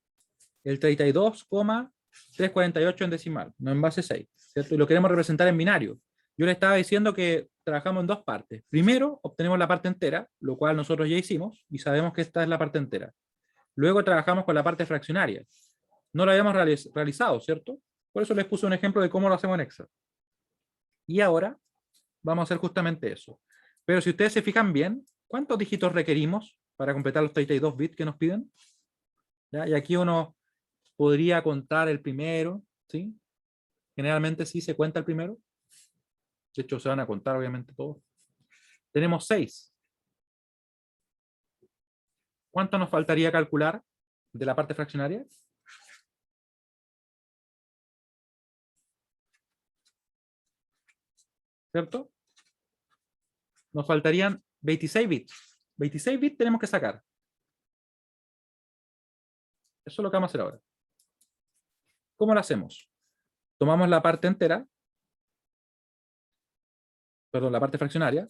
El 32,348 en decimal, no en base 6, ¿cierto? Y lo queremos representar en binario. Yo le estaba diciendo que trabajamos en dos partes. Primero, obtenemos la parte entera, lo cual nosotros ya hicimos, y sabemos que esta es la parte entera. Luego trabajamos con la parte fraccionaria. No lo habíamos realizado, ¿cierto? Por eso les puse un ejemplo de cómo lo hacemos en Excel. Y ahora vamos a hacer justamente eso. Pero si ustedes se fijan bien, ¿cuántos dígitos requerimos para completar los 32 bits que nos piden? ¿Ya? Y aquí uno podría contar el primero, ¿sí? Generalmente sí se cuenta el primero. De hecho, se van a contar obviamente todos. Tenemos 6. ¿Cuánto nos faltaría calcular de la parte fraccionaria? ¿Cierto? Nos faltarían 26 bits. 26 bits tenemos que sacar. Eso es lo que vamos a hacer ahora. ¿Cómo lo hacemos? Tomamos la parte entera, perdón, la parte fraccionaria,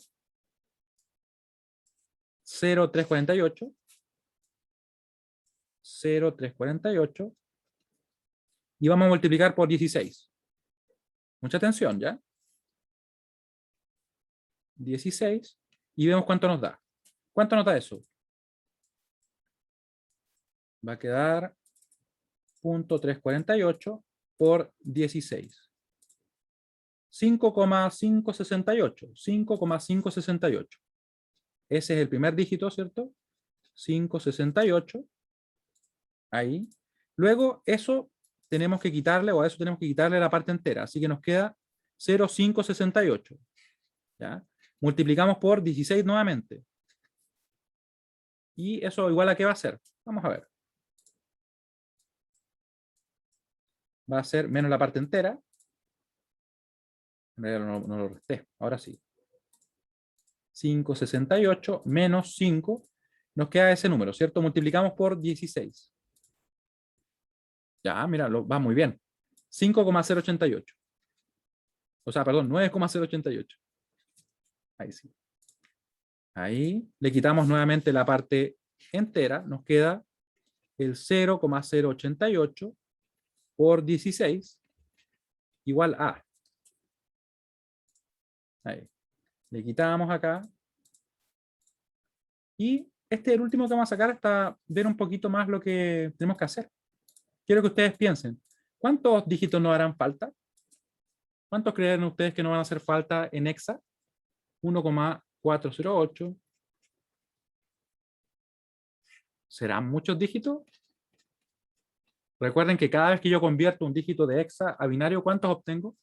0,348, 0,348, y vamos a multiplicar por 16. Mucha atención, ¿ya? 16, y vemos cuánto nos da. ¿Cuánto nos da eso? Va a quedar 0,348 por 16. 5,568. 5,568. Ese es el primer dígito, ¿cierto? 568. Ahí. Luego, eso tenemos que quitarle, o a eso tenemos que quitarle la parte entera. Así que nos queda 0,568. ¿Ya? Multiplicamos por 16 nuevamente. Y eso igual a qué va a ser. Vamos a ver. Va a ser menos la parte entera. En realidad no lo resté. Ahora sí. 568 menos 5. Nos queda ese número, ¿cierto? Multiplicamos por 16. Ya, mira, va muy bien. 5,088. O sea, perdón, 9,088. Ahí sí. Ahí le quitamos nuevamente la parte entera. Nos queda el 0,088 por 16 igual a. Ahí. Le quitamos acá. Y este es el último que vamos a sacar hasta ver un poquito más lo que tenemos que hacer. Quiero que ustedes piensen. ¿Cuántos dígitos nos harán falta? ¿Cuántos creen ustedes que no van a hacer falta en hexa? 1,408. ¿Serán muchos dígitos? Recuerden que cada vez que yo convierto un dígito de hexa a binario, ¿cuántos obtengo?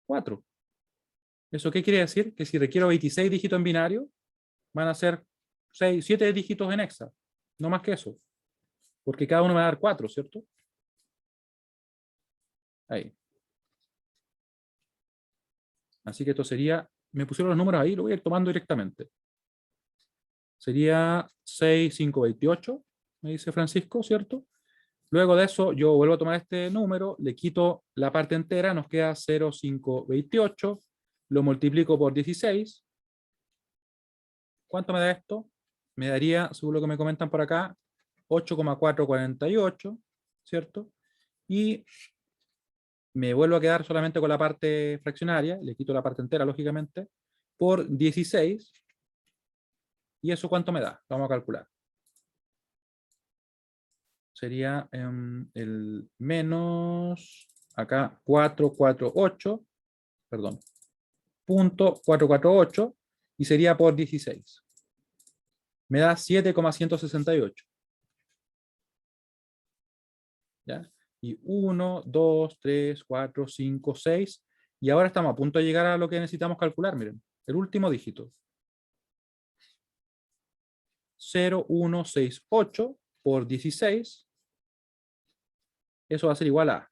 4. ¿Eso qué quiere decir? Que si requiero 26 dígitos en binario, van a ser 7 dígitos en hexa. No más que eso. Porque cada uno me va a dar 4, ¿cierto? Ahí. Así que esto sería, me pusieron los números ahí, lo voy a ir tomando directamente. Sería 6,528, me dice Francisco, ¿cierto? Luego de eso, yo vuelvo a tomar este número, le quito la parte entera, nos queda 0,528, lo multiplico por 16. ¿Cuánto me da esto? Me daría, según lo que me comentan por acá, 8,448, ¿cierto? Y me vuelvo a quedar solamente con la parte fraccionaria, le quito la parte entera, lógicamente, por 16. ¿Y eso cuánto me da? Vamos a calcular. Sería el menos, acá, 448, perdón, punto 448, y sería por 16. Me da 7,168. ¿Ya? Y 1, 2, 3, 4, 5, 6. Y ahora estamos a punto de llegar a lo que necesitamos calcular. Miren, el último dígito. 0,168 por 16. Eso va a ser igual a.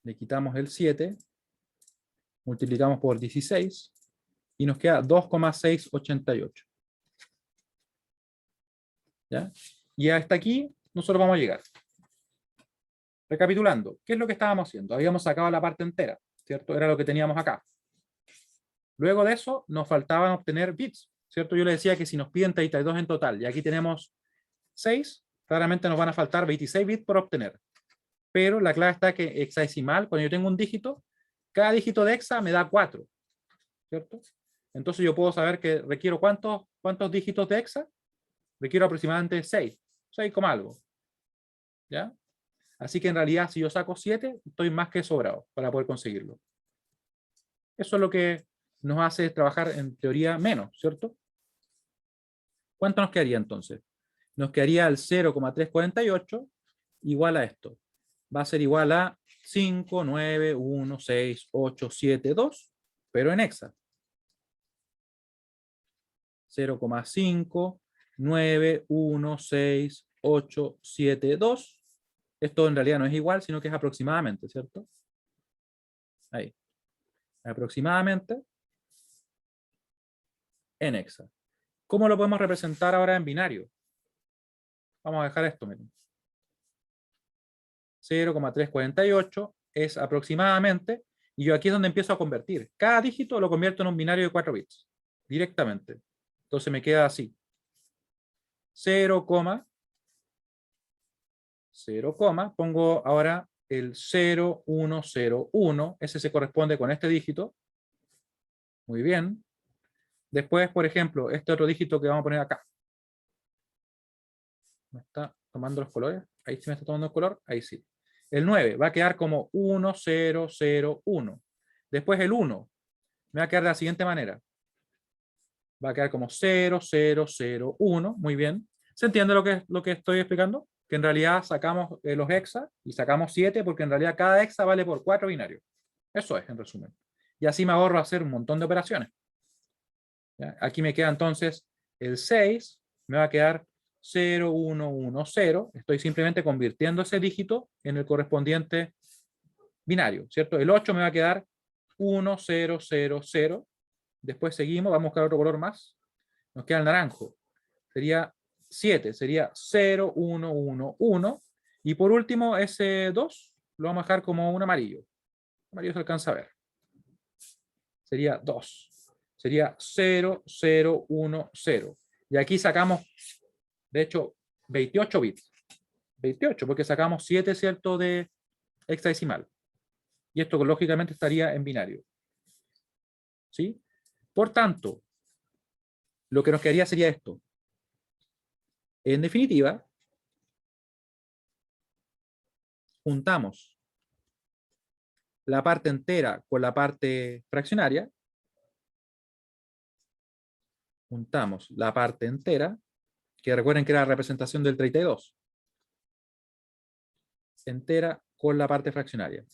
Le quitamos el 7. Multiplicamos por 16. Y nos queda 2,688. ¿Ya? Y hasta aquí nosotros vamos a llegar. Recapitulando, ¿qué es lo que estábamos haciendo? Habíamos sacado la parte entera, ¿cierto? Era lo que teníamos acá. Luego de eso, nos faltaban obtener bits, ¿cierto? Yo le decía que si nos piden 32 en total, y aquí tenemos 6, claramente nos van a faltar 26 bits por obtener. Pero la clave está que hexadecimal, cuando yo tengo un dígito, cada dígito de hexa me da 4, ¿cierto? Entonces yo puedo saber que requiero ¿cuántos dígitos de hexa? Requiero aproximadamente 6 algo. ¿Ya? Así que en realidad, si yo saco 7, estoy más que sobrado para poder conseguirlo. Eso es lo que nos hace trabajar en teoría menos, ¿cierto? ¿Cuánto nos quedaría entonces? Nos quedaría el 0,348 igual a esto. Va a ser igual a 5, 9, 1, 6, 8, 7, 2, pero en hexa. 0,5, 9, 1, 6, 8, 7, 2. Esto en realidad no es igual, sino que es aproximadamente, ¿cierto? Ahí. Aproximadamente en hexa. ¿Cómo lo podemos representar ahora en binario? Vamos a dejar esto, miren. 0,348 es aproximadamente, y yo aquí es donde empiezo a convertir. Cada dígito lo convierto en un binario de 4 bits, directamente. Entonces me queda así. 0, 0, pongo ahora el 0101, ese se corresponde con este dígito. Muy bien. Después, por ejemplo, este otro dígito que vamos a poner acá. ¿Me está tomando los colores? Ahí sí me está tomando el color, ahí sí. El 9 va a quedar como 1001. Después el 1 me va a quedar de la siguiente manera. Va a quedar como 0001. Muy bien. ¿Se entiende lo que estoy explicando? Que en realidad sacamos los hexas y sacamos 7 porque en realidad cada hexa vale por 4 binarios. Eso es, en resumen. Y así me ahorro hacer un montón de operaciones. ¿Ya? Aquí me queda entonces el 6, me va a quedar 0110. Estoy simplemente convirtiendo ese dígito en el correspondiente binario, ¿cierto? El 8 me va a quedar 1000. Después seguimos, vamos a buscar otro color más. Nos queda el naranjo. Sería 7, sería 0111. Y por último, ese 2 lo vamos a dejar como un amarillo. Amarillo se alcanza a ver. Sería 2. Sería 0010. Y aquí sacamos, de hecho, 28 bits. 28, porque sacamos 7, ¿cierto?, de hexadecimal. Y esto lógicamente estaría en binario. ¿Sí? Por tanto, lo que nos quedaría sería esto. En definitiva, juntamos la parte entera con la parte fraccionaria. Juntamos la parte entera, que recuerden que era la representación del 32. Entera con la parte fraccionaria.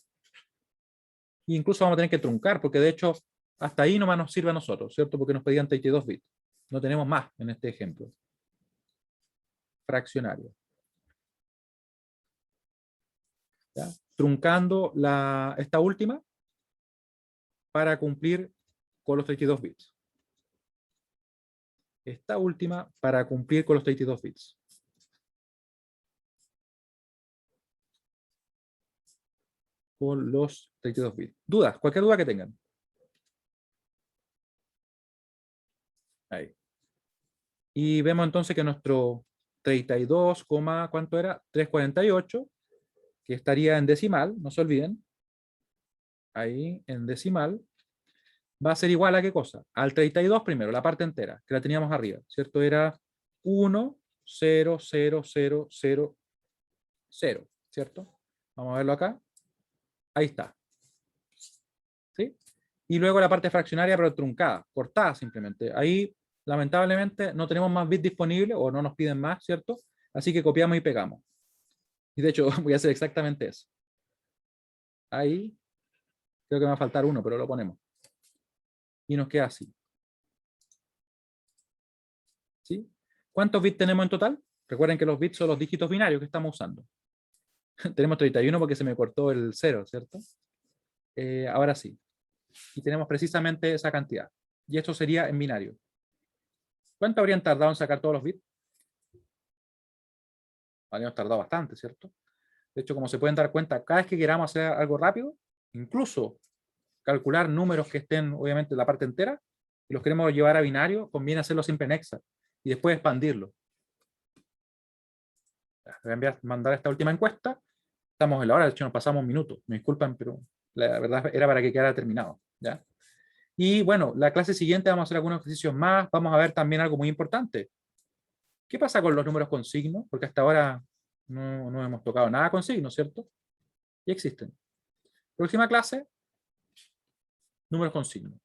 E incluso vamos a tener que truncar, porque de hecho, hasta ahí nomás nos sirve a nosotros, ¿cierto? Porque nos pedían 32 bits. No tenemos más en este ejemplo. Fraccionario. ¿Ya? Truncando esta última para cumplir con los 32 bits. Esta última para cumplir con los 32 bits. Con los 32 bits. ¿Dudas? Cualquier duda que tengan. Ahí. Y vemos entonces que nuestro 32, ¿cuánto era? 348, que estaría en decimal, no se olviden. Ahí, en decimal. Va a ser igual a ¿qué cosa? Al 32 primero, la parte entera, que la teníamos arriba, ¿cierto? Era 1, 0, 0, 0, 0, 0, ¿cierto? Vamos a verlo acá. Ahí está. ¿Sí? Y luego la parte fraccionaria, pero truncada, cortada simplemente. Ahí, lamentablemente, no tenemos más bits disponibles, o no nos piden más, ¿cierto? Así que copiamos y pegamos. Y de hecho voy a hacer exactamente eso. Ahí, creo que me va a faltar uno, pero lo ponemos. Y nos queda así. ¿Sí? ¿Cuántos bits tenemos en total? Recuerden que los bits son los dígitos binarios que estamos usando. Tenemos 31 porque se me cortó el 0, ¿cierto? Ahora sí. Y tenemos precisamente esa cantidad. Y esto sería en binario. ¿Cuánto habrían tardado en sacar todos los bits? Habríamos tardado bastante, ¿cierto? De hecho, como se pueden dar cuenta, cada vez que queramos hacer algo rápido, incluso calcular números que estén, obviamente, en la parte entera, y los queremos llevar a binario, conviene hacerlo siempre en hexa, y después expandirlo. Voy a mandar esta última encuesta. Estamos en la hora, de hecho nos pasamos un minuto. Me disculpan, pero la verdad era para que quedara terminado. ¿Ya? Y bueno, la clase siguiente vamos a hacer algunos ejercicios más. Vamos a ver también algo muy importante. ¿Qué pasa con los números con signo? Porque hasta ahora no hemos tocado nada con signo, ¿cierto? Y existen. Próxima clase, números con signo.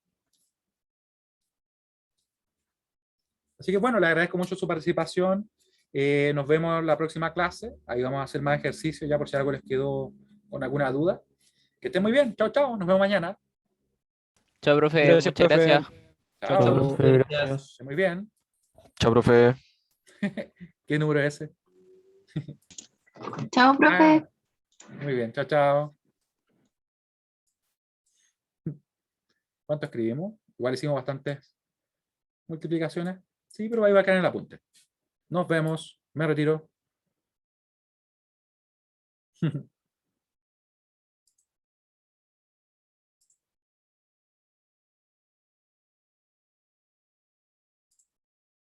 Así que bueno, le agradezco mucho su participación. Nos vemos la próxima clase. Ahí vamos a hacer más ejercicios ya por si algo les quedó con alguna duda. Que estén muy bien. Chao, chao. Nos vemos mañana. Chao, profe. Gracias, Muchas profe. gracias. Chao. Chao, profe. Que Gracias. estén muy bien. Chao, profe. ¿Qué número es ese? Chao, profe. Muy bien. Chao, chao. ¿Cuánto escribimos? Igual hicimos bastantes multiplicaciones. Sí, pero ahí va a caer en el apunte. Nos vemos. Me retiro.